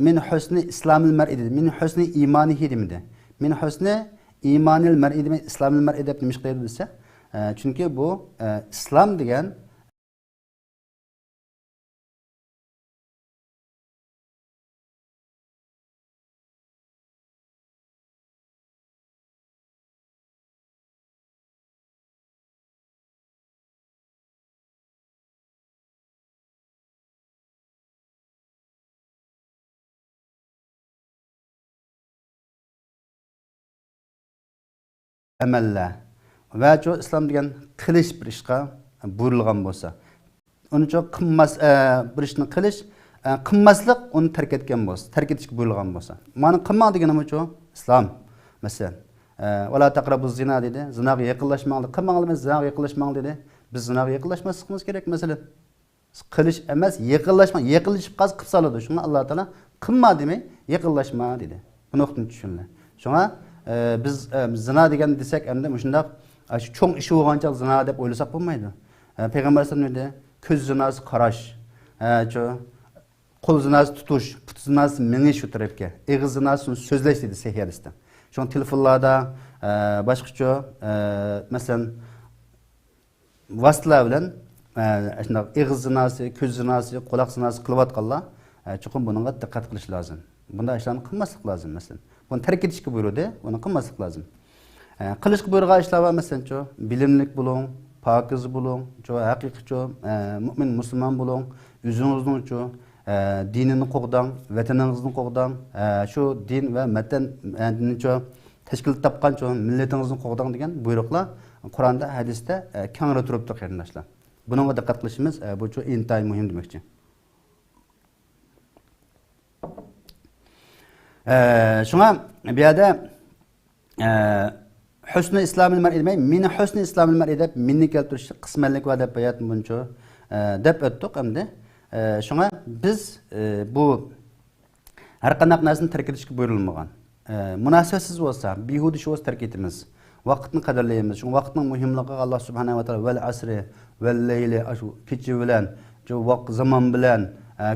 S2: min husni islomil mar'i dedi, min husni imonihi demidi. Min husni imonil mar'i deb islomil mar'i deb nima qiladi desa, chunki bu islom degan amallar va islom degan qilish bir ishga buyurilgan bo'lsa, uni qilmas bir ishni qilish, qilmaslik uni tark etgan bo'lsa, tark etishga buyurilgan bo'lsa. Mana qilma deganim uchun islom masalan wala taqrabuz zina dedi, zinoga yaqinlashmang, qilmanglar zinoga yaqinlashmang dedi. Biz zinoga yaqinlashmasligimiz kerak masalan. Qilish emas, yaqinlashmang, yaqinlashib qaz qilib soladi. Shunga Alloh taolo qilma demay, yaqinlashma dedi. Bu nuqtani tushunlar. Shunga biz zina degan desak endi shundaq shu cho'ng ishi bo'lgancha zina deb o'ylasak bo'lmaydi. Payg'ambar sallallohu alayhi vasallam ko'z zinasi qarash, qo'l zinasi tutish, put zinasi mingish shu tarafga, og'iz zinasi so'zlash dedi sahih hadisda. Shu telefonlarda boshqacha masalan vasitlar bilan shundaq og'iz zinasi, ko'z zinasi, quloq zinasi qilayotganlar chuqur bunga diqqat qilish lozim. Bunday ishlarni qilmaslik lozim masalan. Bunu terk etishga buyurdi, bunu qilmaslik lozim. Qilishga buyurgan ishlar var masalan bilimlik bo'lin, pokiz bo'ling, haqiqiy mo'min musulmon bo'ling, o'zingizning dinini qo'g'dang, vataningizni qo'g'dang, shu din va vatanni tashkil topgan millatingizni qo'g'dang degan buyruqlar Qur'onda, hadisda keng turibdi qarindoshlar. Bunga diqqat qilishimiz bu intayin muhim demoqchi. Şuna bir yerda husn islomil mar'i demay, meni husn islomil mar'i deb minni keltirish qismanlik va deb bayatım buncha deb o'tdik endi. Şuna biz bu har qanday narsani tark etishga buyurilmagan. Munosabatsiz bo'lsa, bihudi ish bo'lsa tark etamiz. Vaqtni qadrlaymiz. Shu vaqtning muhimligiga Alloh subhanahu va taolo val asri val layli shu kecha bilan, shu vaqt zaman bilan,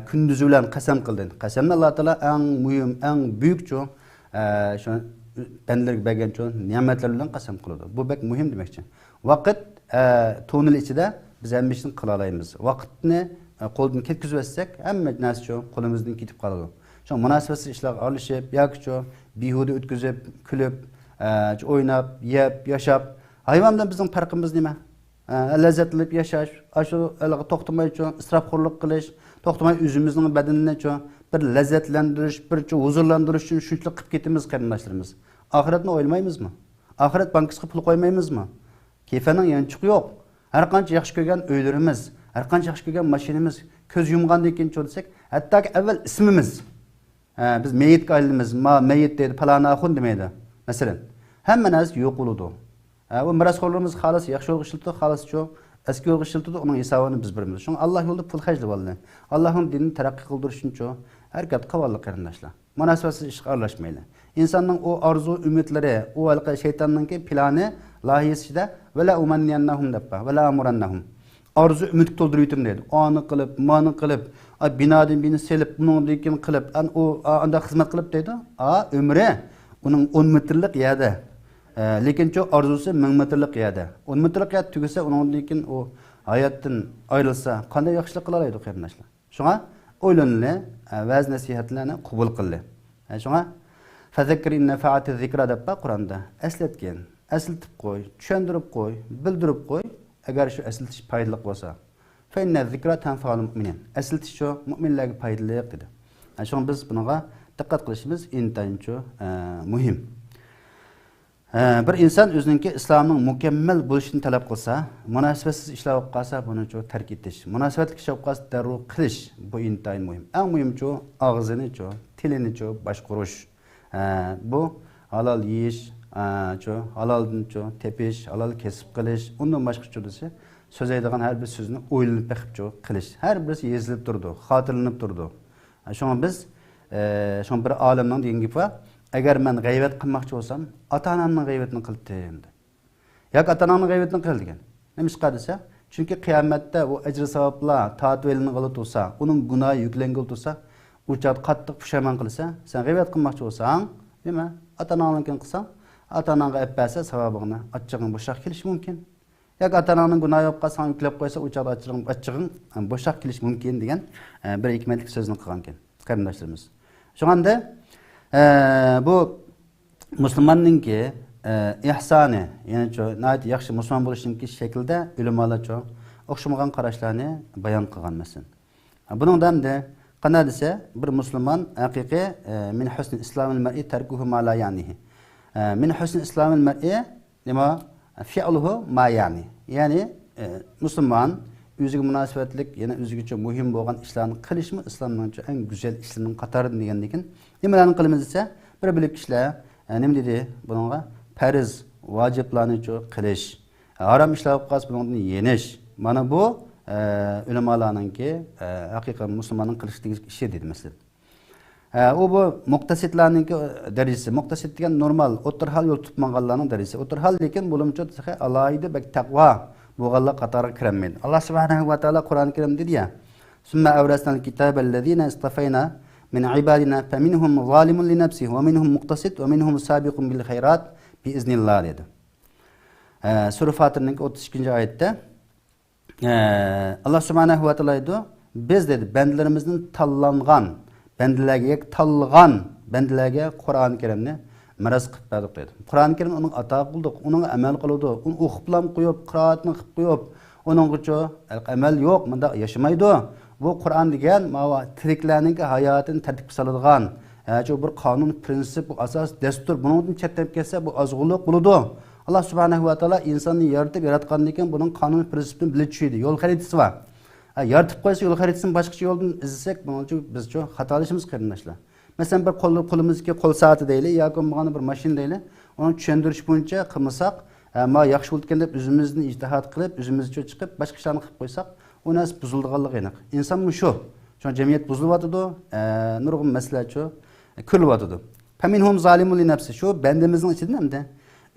S2: kunduz bilan qasam qildi. Qasamni Alloh taolo eng muhim, eng buyuk shu benlerga bergan ne'matlar bilan qasam qiladi. Bu bek muhim demoqchi. Vaqt to'nil ichida biz hammasini qila olamiz. Vaqtni qo'ldan ketkizib olsak, hamma narsa qo'limizdan ketib qoladi. Shu munosabatsiz ishlarga aralashib, yoki behuda o'tkazib, kulib, o'ynab, yeb, yashab, hayvondan bizning farqimiz nima? Lazzatlanib yashash, shu to'xtamay isrofxo'rlik qilish, to'xtamay o'zimizning badanini bir lazzatlantirish, bir huzurlantirish uchun shunchalik qilib ketamiz qarindoshlarimiz. Oxiratni o'ylaymizmi? Oxirat bankasiga pul qo'ymaymizmi? Kefaning yanchiqi yo'q. Har qancha yaxshi ko'rgan uylarimiz, har qancha yaxshi ko'rgan mashinamiz ko'z yumgandan keyin desak, hattoki avval ismimiz biz meyitga aylanamiz, meyit deydi, falana xun demaydi. Masalan, hamma narsa yo'q bo'ladi. O mirasxo'rlarimiz xolis yaxshi yo'l ishlatdi, xolis eski yo'l ishlatdi, uning hisobini biz bilamiz. Shunga Alloh yo'lida pul xarjlab oldi. Allohning dinini taraqqiy qildirish uchun harakat qilganlik qarindoshlar. Munosabatsiz ishga aralashmaydi. İnsanның o arzu, ümitleri, o halka şeytanın ki planı, lahiyesi de vela umanniyannahum debba, vela amurannahum. Arzu ümit dolduruyorum dedi. Anı kılıp, manı kılıp, binadın birini selip, bunun dikin kılıp, o anda hizmet kılıp dedi. Ömre, onun 10 metrelik yerde. Lekin çok arzusu 1000 metrelik yerde. 10 metrelik yerde tükese, onun dikin o hayatın ayrılsa, kanday yakışlık kılalaydı kardeşler. Şuna oylanılı, vaz nasihatlerini kabul kıldı. Şuna Fezekir in nefaati zikra debba Kur'an'da esletken, esletip koy, düşündürüp koy, bildirip koy, eğer şu esletiş paydalık olsa. Fe inne zikra tenfa'l müminin. Esletiş şu müminlerge paydalık dedi. Şu an biz buna dikkat kılışımız intayin mühim. Bir insan özününki İslam'ın mükemmel buluşunu talep kılsa, münasebetsiz işler yapsa bunu terk etiş. Münasebetli işler yapsa derru kılış. Bu intayin mühim. En mühim ağzını, tilini başkuruş. Bu halal yiyish, halaldan tepish, halal kesib qilish, undan boshqa cho'disi so'zaydigan har bir so'zni o'ylanib beqib qilish. Har birisi yezilib turdi, xotirlanib turdi. Shunga biz shun bir olimning degan gapi bor. Agar men g'aybat qilmoqchi bo'lsam, ota-onamning g'aybatini qildim. Yoki ota-onamning g'aybatini qil degan. Nima ish qilsa? Chunki qiyomatda u ajr savoblar tatvilinib tursa, uning gunohi yuklangan tursa, uçat qattiq pushaymon qilsa, sen g'aybat qilmoqchi bo'lsang, nima? Ota-onangnikin qilsang, ota-onangga aytsa savobingni achchig'ing bo'shaq kelishi mumkin. Yoki ota-onangning gunohi yo'q qolsa, yuklab qo'ysa, uçat achchig'ing bo'shaq kelishi mumkin degan bir hikmatli so'zni qilgan ekan qarindoshlarimiz. Shuningda bu musulmonninki ihsoni, ya'ni nayt yaxshi musulmon bo'lishninki shaklda ulamolar o'xshamagan qarashlarni bayon qilgan masalan. Buning damda qanday desa, bir musulmon haqiqiy min husnil islomil mar'i tarkuhu ma la ya'nihi. Min husnil islomil mar'i nima fi'luhu ma ya'ni. Ya'ni musulmon o'ziga munosabatlik, yana o'ziga muhim bo'lgan ishlarni qilishmi islomning eng go'zal ishlarining qatoridan degandan keyin nimalarni qilamiz desa, bir bilib kishilar nima dedi bunga? Farz, vojiblarni qilish, harom ishlar qilib bundan yenish. Mana bu ulamolarninki haqiqiy musulmonning qilishdagi ishi dedi masalan. U bu muqtasidlarninki darajasi. Muqtasid degan normal, o'tir hal yo'l tutmaganlarning darajasi. O'tir hal lekin bo'limcha alohida bak taqvo bo'lganlar qatoriga kirmaydi. Alloh subhanahu va taolo Qur'oni Karim dedi ya: "Summa awrasnal kitaballazina istafayna min ibadina faminhum zalimun li nafsihi va minhum muqtasid va minhum sabiqun bil khayrat bi iznillah" dedi. Sura Fatirning 32-oyatda Allah subhanahu wa ta'ala dedi, biz dedi bendilerimizin tallangan, bendilerge tallan, bendilerge Kur'an-ı Kerim'ni maraz qilib berdik deydi. Qur'oni Karim uning ato qildik, uning amal qiladi, uni o'qiblam qo'yib, qiroatni qilib qo'yib, uningcha amal yo'q, bunda yashamaydi. Bu Qur'on degan mana tiriklarning hayotini tartibga soladigan, shu bir qonun, prinsip, asos, dastur. Buningdan chetdan ketsa bu ozg'unlik bo'ladi. Allah subhanahu va taolo insonni yaratib yaratgandan keyin buning qonun, prinsipini bilib tushidi. Yo'l xaritasi bor. Yaratib qo'ysa yo'l xaritasini boshqacha yo'ldan izlasak, buningcha bizcha xatolashimiz qarindoshlar. Masalan, bir qo'limizga qo'l soati deylik yoki bo'lgan bir mashina deylik, uni tushuntirish bo'yicha qilmasak, ma yaxshi bo'lgan deb o'zimizni ijtihod qilib, o'zimizcha chiqib, boshqa ishlarni qilib qo'ysak, u narsa buzilganligi aniq. Inson shu. Shu jamiyat buzilyotidi, nurg'un masalachi ko'rilyotidi. Faminhum zalimun li nafsi. Shu bandimizning ichida hamda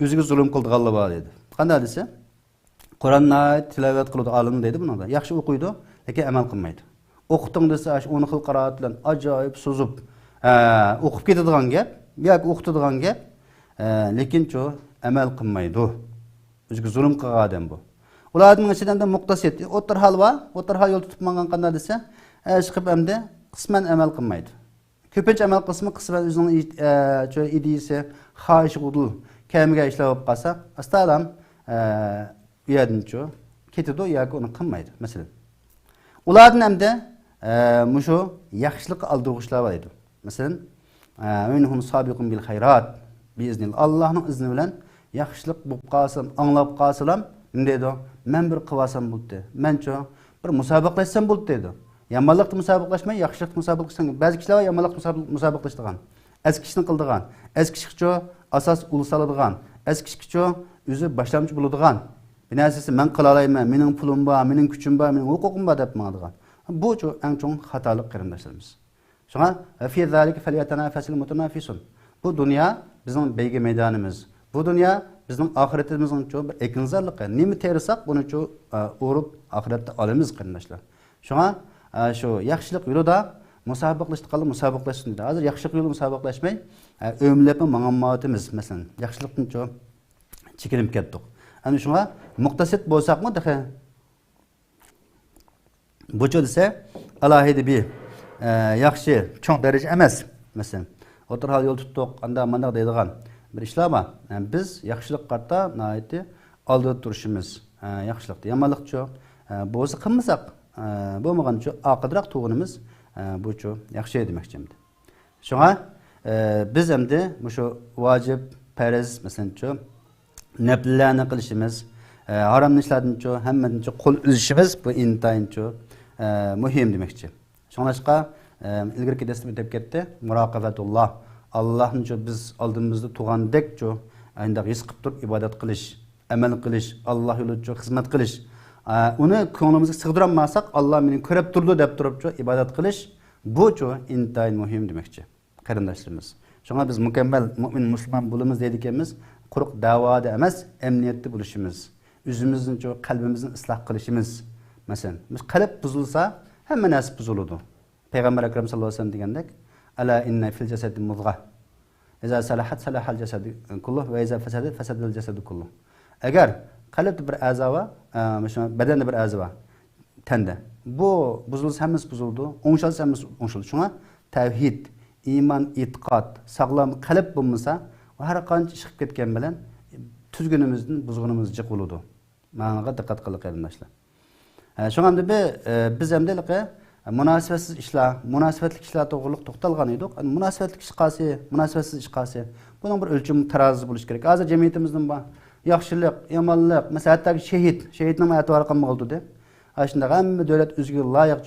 S2: o'ziga zulm qilganlar bor edi. Qanday desa, Qur'onni tilovat qiladi olim deydi buningda. Yaxshi o'qiydi, lekin amal qilmaydi. O'qiting desa, o'ni xil qiroat bilan ajoyib suzib o'qib ketadigan gap yoki o'qitadigan gap, lekin chu amal qilmaydi. O'ziga zulm qilgan odam bu. Ularning ichidan da muqtasid, o'tir hal va o'tir hal yo'l tutib mangan qanday desa, chiqib hamda qisman amal qilmaydi. Ko'pincha amal qismi qisman o'zining chu ideyasi, xohish qudul kamiga ishlab qolsa, astalam u yerdan chu ketadi yoki uni qilmaydi. Masalan, ularning hamda mushu yaxshilik aldog'ishlar bor edi. Masalan, minhum sabiqun bil xayrat biiznillah. Allohning izni bilan yaxshilik bo'lib qolsam, anglab qolsam, deydi, men bir qilsam bo'ldi. Mencho bir musobaqalashsam bo'ldi dedi. Yomonlikda musobaqalashmay, yaxshilikda musobaqalashsam, ba'zi kishilar yomonlikda musobaqalashadigan, eski ishni qiladigan, eski ishchi asos ul soladigan, eski ishchi o'zi boshlamchi bo'ladigan. Binasisi men qila olmayman, mening pulim bor, mening kuchim bor, mening huquqim bor deb ma'digan. Bu eng chong xatolik qarindoshlarimiz. Shunga fi zalika falyatanafasul mutanafisun. Bu dunyo bizning beygi maydonimiz. Bu dunyo bizning oxiratimizning cho'ng bir ekinzorligi. Nima terisak, buni cho'ng o'rib oxiratda olamiz qarindoshlar. Shunga shu yaxshilik yo'lida musobaqalashib deydi. Hozir yaxshilik yo'lida musobaqalashmay, o'mlab manganmatimiz masalan, yaxshilikdan cho'ng chekinib ketdik. Ana shunga muqtasid bo'lsaqmi, dexe bu desa alohida bir yaxshi cho'ng daraja emas. Masalan, o'tir hal yo'l tutdik, anda mana deydigan bir ishlar bor. Biz yaxshilik qarta nihoyatda oldida turishimiz, yaxshilikda yomonlikcha bo'lsa qilmasak, bo'lmagancha oqidroq to'g'rimiz bu yaxshi demoqchimdi. Shunga biz endi shu vojib, farz, masalancha nafllarni qilishimiz, harom ishlardan hammadan qo'l uzishimiz bu intayincha muhim demoqchi. Shunga ilgirki dastim deb ketdi, muroqabatulloh. Allohni biz oldimizda turgandek endi his qilib turib ibodat qilish, amal qilish, Alloh yo'lida xizmat qilish. Uni ko'nglimizga sig'dira olmasak, Alloh meni ko'rib turdi deb turib ibodat qilish bu intayin muhim demoqchi. Qarindoshlarimiz. Shunga biz mukammal mu'min musulmon bo'lamiz deydiganmiz, quruq da'voda emas, emniyatda bo'lishimiz, o'zimizning qalbimizni isloh qilishimiz. Masalan, biz qalb buzilsa, hamma narsa buziladi. Payg'ambar akram sallallohu alayhi vasallam degandek, ala inna fil jasadi mudghah. Iza salahat salahal jasadu kulluh va iza fasadat fasadal jasadu kulluh. Agar qalbda bir a'zo va badanda bir a'zo va tanda bu buzilsa hammasi buzildi, o'ngshilsa hammasi o'ngshildi. Shunga tavhid, iymon, e'tiqod, sog'lom qalb bo'lmasa, har qancha chiqib ketgan bilan tuzgunimizdan buzg'unimiz jiq bo'ladi. Ma'noga diqqat qiling qarindoshlar. Shunga biz hamda munosabatsiz ishlar, munosabatli ishlar to'g'riliq to'xtalgan edik. Munosabatli ish qasi, munosabatsiz ish qasi. Buning bir o'lcham tarozi bo'lish kerak. Hozir jamiyatimizdan bor yaxshilik, yomonlik, masalan, hatto shahidning e'tibori qilmoqdi. Shunda hamma davlat o'ziga loyiq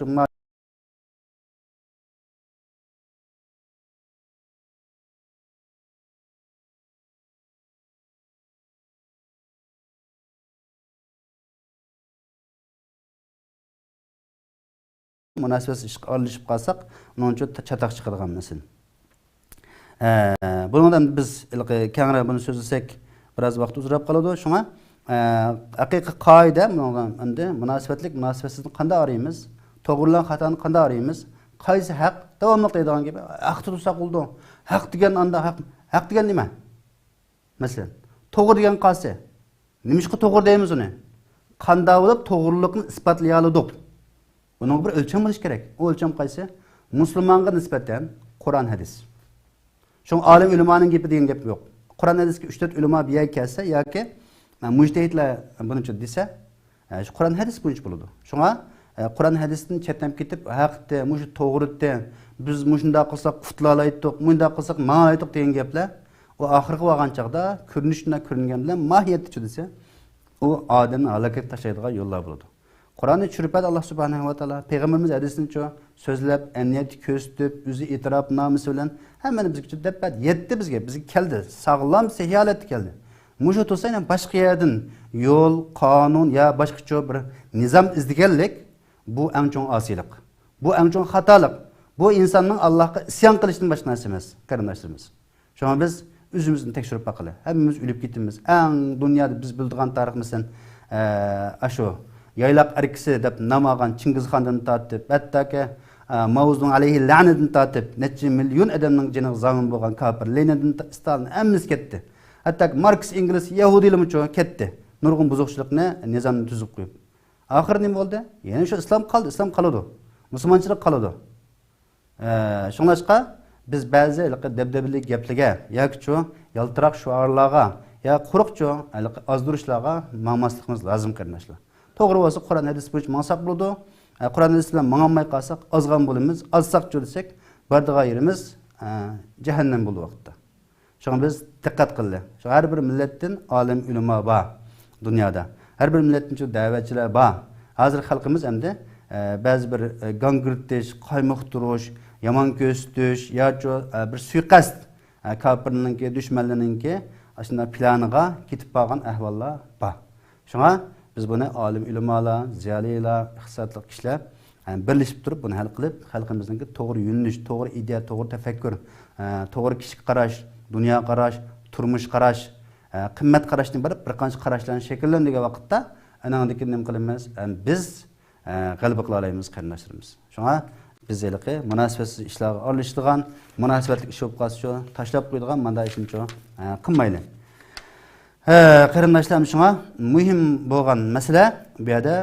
S2: munosabatsiz ishga aralashib qolsak, uning uchun chatoq chiqadigan masala. Bundan biz kengroq buni so'zlasak, biroz vaqt uzrab qoladi. Shunga haqiqiy qoida bundan endi munosabatsizlikni qanday araymiz? To'g'rilan xatoni qanday araymiz? Qaysi haq? Davomli deydigan gibi haqni tutsak bo'ldi. Haq degan anda haq degan nima? Masalan, to'g'ri degan qaysi? Nimishqa to'g'ri deymiz uni? Qanday bo'lib to'g'rilikni isbotlay oldik? Bunun bir ölçem bo'lish kerak. O ölçem qaysi? Musulmonga nisbatan Qur'on hadis. Şu alim ulamoning gapi degan gap yo'q. Qur'on hadisga 3-4 ulamo bir yerga kelsa yoki mujtahidlar buncha desa, shu Qur'on hadis bo'yicha bo'ladi. Shunga Qur'on hadisdan chetlanib ketib, haqda, mush to'g'rilikda biz mushunda qilsak qutlalaydik, munda qilsak ma'laydik degan gaplar, u oxirgi bo'lgan chaqda ko'rinishdan ko'ringan bilan mohiyatda desa, u odamni halokatga tashlaydigan yo'llar bo'ladi. Qur'onni tushirib Allah subhanahu va taolo payg'ambarimiz hadisini so'zlab, aniyat ko'rsatib, o'zi e'tirof nomisi bilan hammani bizga deb yetdi bizga keldi. Sog'lom sehiyalat keldi. Mushu to'sa ham boshqa yerdan yo'l, qonun ya boshqa bir nizam izlaganlik bu eng chong osiylik. Bu eng chong xatolik. Bu insonning Allohga isyon qilishdan boshqa narsa emas, qarindoshlarimiz. Shunga biz o'zimizni tekshirib baqaylik. Hammamiz o'lib ketamiz. Eng dunyoda biz bildigan tariximizdan ashu yaylaq arkisi deb nom olgan Chingizxondan tortib, hattoki Mavzun alayhi la'natdan tortib, necha million odamning jiniga zomin bo'lgan kofir Lenindan Stalin hammasi ketdi. Hatto Marx, Engels, Yahudiylarmi ketdi. Nurg'un buzuqchilikni nizomni tuzib qo'yib. Oxir nima bo'ldi? Yana shu islom qoldi, islom qoladi. Musulmonchilik qoladi. Shunlashqa biz ba'zi dabdabali gaplarga yoki yaltiroq shuarlarga ya quruqcho ozdurishlarga ma'masligimiz lozim qarindoshlar. To'g'ri bo'lsa Qur'on hadis bo'yicha maqsad bo'ladi. Qur'on hadis bilan ma'namay qolsak, ozgan bo'lamiz, ozsaq jo'rsak, bardigan yerimiz jahannam bo'ldi vaqtda. Shunga biz diqqat qilaylik. Shu har bir millatdan olim ulamo bor dunyoda. Har bir millatdan shu da'vatchilar bor. Hozir xalqimiz endi ba'zi bir gangirtish, qaymoqtirish, yomon ko'rsatish yoki bir suiqasd kofirninki, dushmanlarninki ashunday planiga ketib qolgan ahvollar bor. Shunga biz buni olim ulamolar, ziyolilar, ixtisosli kishilar birlashib turib buni hal qilib, xalqimizning to'g'ri yo'nalish, to'g'ri ideya, to'g'ri tafakkur, to'g'ri kishi qarash, dunyo qarash, turmush qarash, qimmat qarashdan bir qancha qarashlarni shakllantirgan vaqtda anandiki nima qilamiz? Biz g'alaba qila olamiz qarindoshlarimiz. Shunga biz munosabatsiz ishlarga aralashadigan, munosabatli ish bo'lib qolsa, tashlab qo'yadigan manda ishni qilmayli. Qarindoshlar, shunga muhim bo'lgan masala bu yerda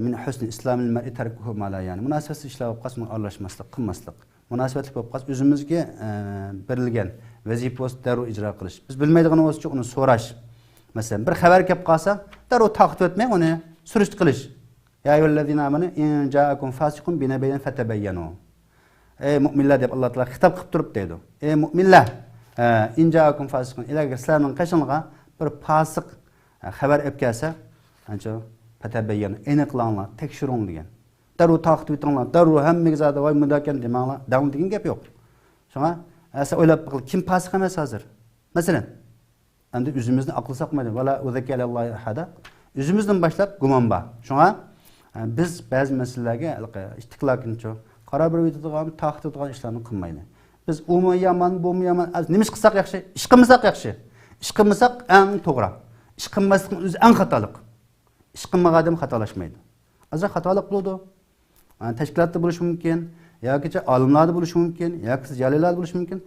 S2: min husni islomil mar'i tarkuhu ma la, ya'ni munosabatsiz ishlar bo'lib qolsa aralashmaslik, qilmaslik. Munosabatli bo'lib qolsa o'zimizga berilgan vazifani darrov ijro qilish. Biz bilmaydigan bo'lsa uni so'rash. Masalan, bir xabar kelib qolsa, darrov taqib o'tmay uni surishti qilish. Ya ayyuhallazina amanu in ja'akum fasiqun binabayin fatabayyanu. Ey mu'minlar deb Alloh taolo xitob qilib turib deydi. Ey mu'minlar, in ja'akum fasiqun ila islamning qashingga bir fasiq xabar olib kelsa, ancha fatabayyanu, aniqlanglar, tekshiring degan. Darrov taqib o'tinglar, darrov hammaga zada voy mudakan demanglar, davom degan gap yo'q. Shunga asa o'ylab baqil, kim fasiq emas hozir? Masalan, endi o'zimizni aql saqmaydi. Vala uzakkalallohi ahada. O'zimizdan boshlab gumon bor. Shunga biz ba'zi masalalarga istiqlolkincho qaror berib o'tadigan, taqdirdigan ishlarni qilmaydi. Biz u yomon, bu yomon, nima qilsak yaxshi, ish qilmasak yaxshi. Ish qilmasak eng to'g'ri. Ish qilmaslikning o'zi eng xatolik. Ish qilmagan odam xatolashmaydi. Azra xatolik bo'ladi. Tashkilotda bo'lishi mumkin, yoki olimlarda bo'lishi mumkin, yoki jalillarda bo'lishi mumkin.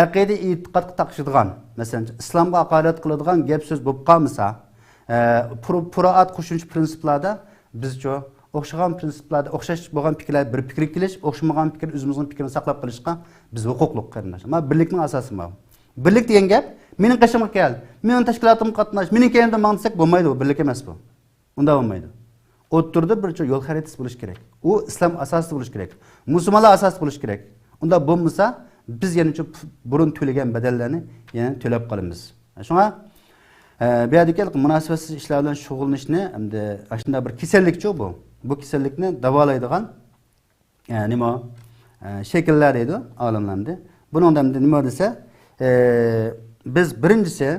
S2: Aqida e'tiqodga taqishadigan, masalan, islomga haqorat qiladigan gap so'z bo'lib qolmasa, furoat qo'shimcha prinsiplarda biz o'xshagan prinsiplarda o'xshash bo'lgan fikrlar bir fikr kelish, o'xshamagan fikr o'zimizning fikrini saqlab qolishga biz huquqli qarindoshlar. Mana birlikning asosi bu. Birlik degan gap mening qashimga kel, mening tashkilotimga qatnash, mening keyinda mangsak bo'lmaydi, bu birlik emas bu. Unda bo'lmaydi. O'ttirda bir yo'l xaritasi bo'lish kerak. U islom asosida bo'lish kerak. Musulmonlar asosida bo'lish kerak. Unda bo'lmasa biz yana burun to'lagan badallarni yana to'lab qolamiz. Shunga bu yerdagi munosabatsiz ishlar bilan shug'ullanishni endi shunday bir kasallikchi bu. Bu kasallikni davolaydigan nima shakllar edi olimlarda. Buningda nima desa, biz birinchisi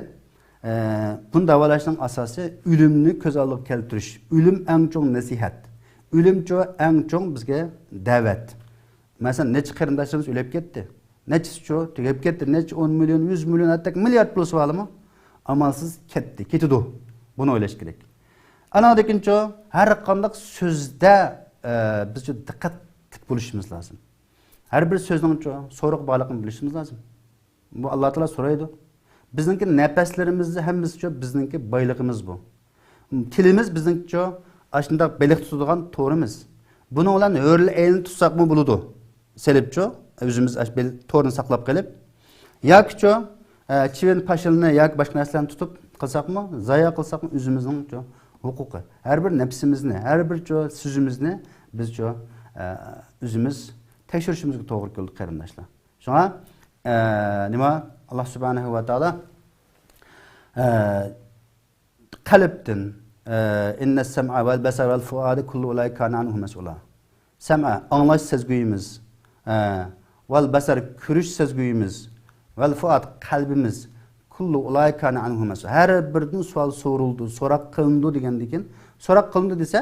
S2: bunu davolashning asosi o'limni ko'z oldiga keltirish. O'lim eng chong nasihat. O'lim eng chong bizga da'vat. Masalan, necha qarindoshlarimiz o'lib ketdi. Nechisi tugab ketdi, necha 10 million, 100 million, hatto milliard pul solimi? Amalsiz ketdi, ketidi. Buni o'ylash kerak. Anadekincho har qanday so'zda biz diqqat qilib bo'lishimiz lozim. Har bir so'zning so'riq baliqini bilishimiz lozim. Bu Alloh taolo so'raydi. Bizningki nafaslarimizni hammasi bizningki boyligimiz bu. Tilimiz bizningki ashunda baliq tutadigan to'rimiz. Buni bilan hurli ayni tutsaqmi bo'ladi. Selibcho o'zimiz to'rni saqlab qolib, Yoki chivin pashilni yoki boshqa narsalarni tutib qilsakmi, zoya qilsakmi o'zimizning huquqi. Har bir nafsimizni, har bir so'zimizni biz o'zimiz tekshirishimizga to'g'ri keldi qarindoshlar. Shunga nima Alloh subhanahu va taolo qalbdan inna sam'a val basara val fuada kullu ulai kana anhu mas'ula. Sam'a anglash sezguyimiz, val basar ko'rish sezguyimiz, val fuad qalbimiz kullu ulai kana anhu mas'ula. Har birdan savol so'rildi, so'roq qilindi degandan keyin so'roq qilindi desa,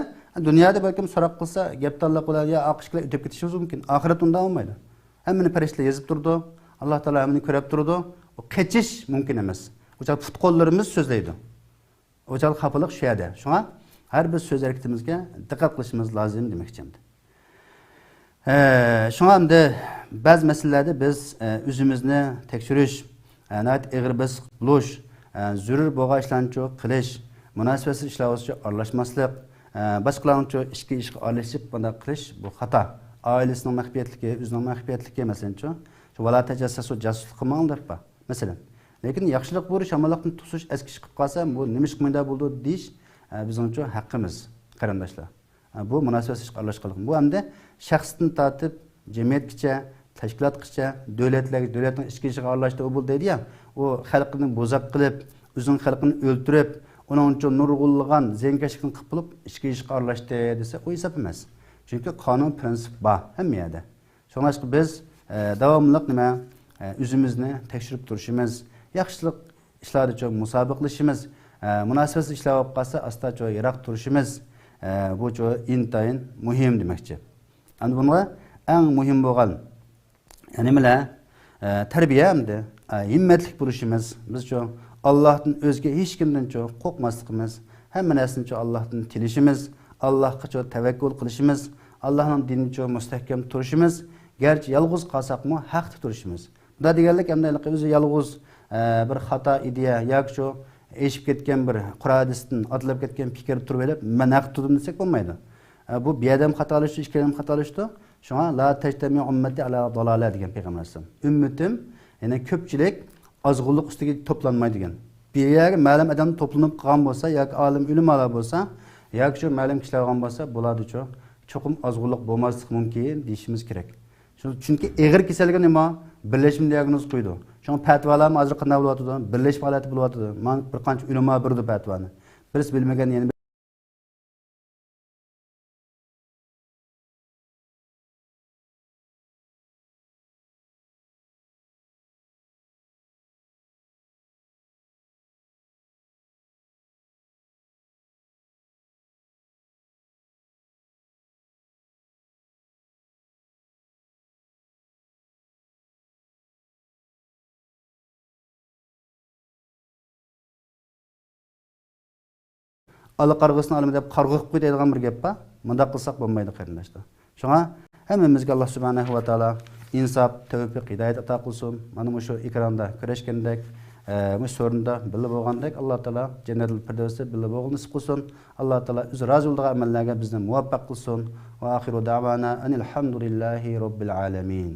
S2: dunyoda balkim so'roq qilsa, gaptalloq bo'lar yo oqishlar o'tib ketishingiz mumkin. Oxirat unda olmaydi. Hammani farishtalar yozib turdi. Alloh taolo hammani ko'rib turdi. O qachish mumkin emas. O'sha futqollarimiz so'zlaydi. O'sha xafaliq shu yerda. Shunga har bir so'z harakatimizga diqqat qilishimiz lozim demoqchimdi. Shunga endi ba'zi masalalarda biz o'zimizni tekshirish, nayt ig'ir biz bo'lish, zarur bo'lgan ishlarni qilish, munosabatsiz ishlarga aralashmaslik, boshqalarning ishga aralashib bunday qilish bu xato. Ailesining maxfiyatligi, o'zining maxfiyatligi masalan shu vala tajassus jasuslik qilmanglar pa. Masalan, lekin yaxshilik bo'lish, yomonlikni tusish, eski ish qilib qolsa, bu nima ish qilmay bo'ldi deyish bizning haqqimiz, qarindoshlar. Bu munosabatsiz aralashishlik. Bu hamda shaxsdan tortib jamiyatgacha, tashkilotgacha, davlatning ichki ishiga aralashdi u bo'ldi deydi-ya. U xalqni bo'zaq qilib, o'zining xalqini o'ltirib, uning uchun nurg'unlagan zenkashlikni qilib bo'lib ichki ishga aralashdi desa, u hisob emas. Chunki qonun prinsip bor hamma yerda. Shunga biz davomli nima o'zimizni tekshirib turishimiz, yaxshilik ishlarda musobaqalashimiz, munosabatsiz ishlar bo'lib qolsa, asta yiroq turishimiz bu intayin muhim demoqchi. Endi bunga eng muhim bo'lgan nimalar? Tarbiya hamda himmatli bo'lishimiz, biz Allohdan o'zga hech kimdan qo'rqmasligimiz, hamma narsani Allohdan tilishimiz, Allohga tavakkul qilishimiz, Allohning dinini mustahkam turishimiz, garchi yolg'iz qolsaqmi haqda turishimiz. Bunda deganlik endi o'zi yolg'iz bir xato ideya yoki eshib ketgan bir Qur'ondan atlab ketgan fikr turib olib, men haq turdim desak bo'lmaydi. Bu biyadam xatolashdi, ishkadam xatolashdi. Shunga la tajtami ummati ala dalala degan payg'ambarimiz. Ummatim, ya'ni ko'pchilik ozg'unlik ustiga to'planmaydi degan. Bir yerga ma'lum odam to'planib qolgan bo'lsa yoki olim ulamolar bo'lsa, yoki ma'lum kishilar bo'lgan bo'lsa, bo'ladi cho'qim ozg'unlik bo'lmasligi mumkin deyishimiz kerak. Chunki eg'ir kasallik nima? Birlashma diagnoz qo'ydi. Shunga fatvolar hozir qanday bo'lyapti? Birlashma holati bo'lyapti. Men bir qancha ulamo berdi fatvoni. Birisi bilmagan yana Allah qarg'isini olimi deb qarg'ib qo'yadigan bir gap bor. Bunda qilsak bo'lmaydi qarindoshlar. Shunga hammamizga Alloh subhanahu va taolo insof, tavfiq, hidoyat ato qilsin. Mana shu ekranda kurashgandek, bu so'rinda birga bo'lgandek Alloh taolo jannatul firdavsda birga bo'lgan nasib qilsin. Alloh taolo o'zi rozi bo'lgan amallarga bizni muvaffaq qilsin. Va oxiru da'vana anil hamdulillahi robbil alamin.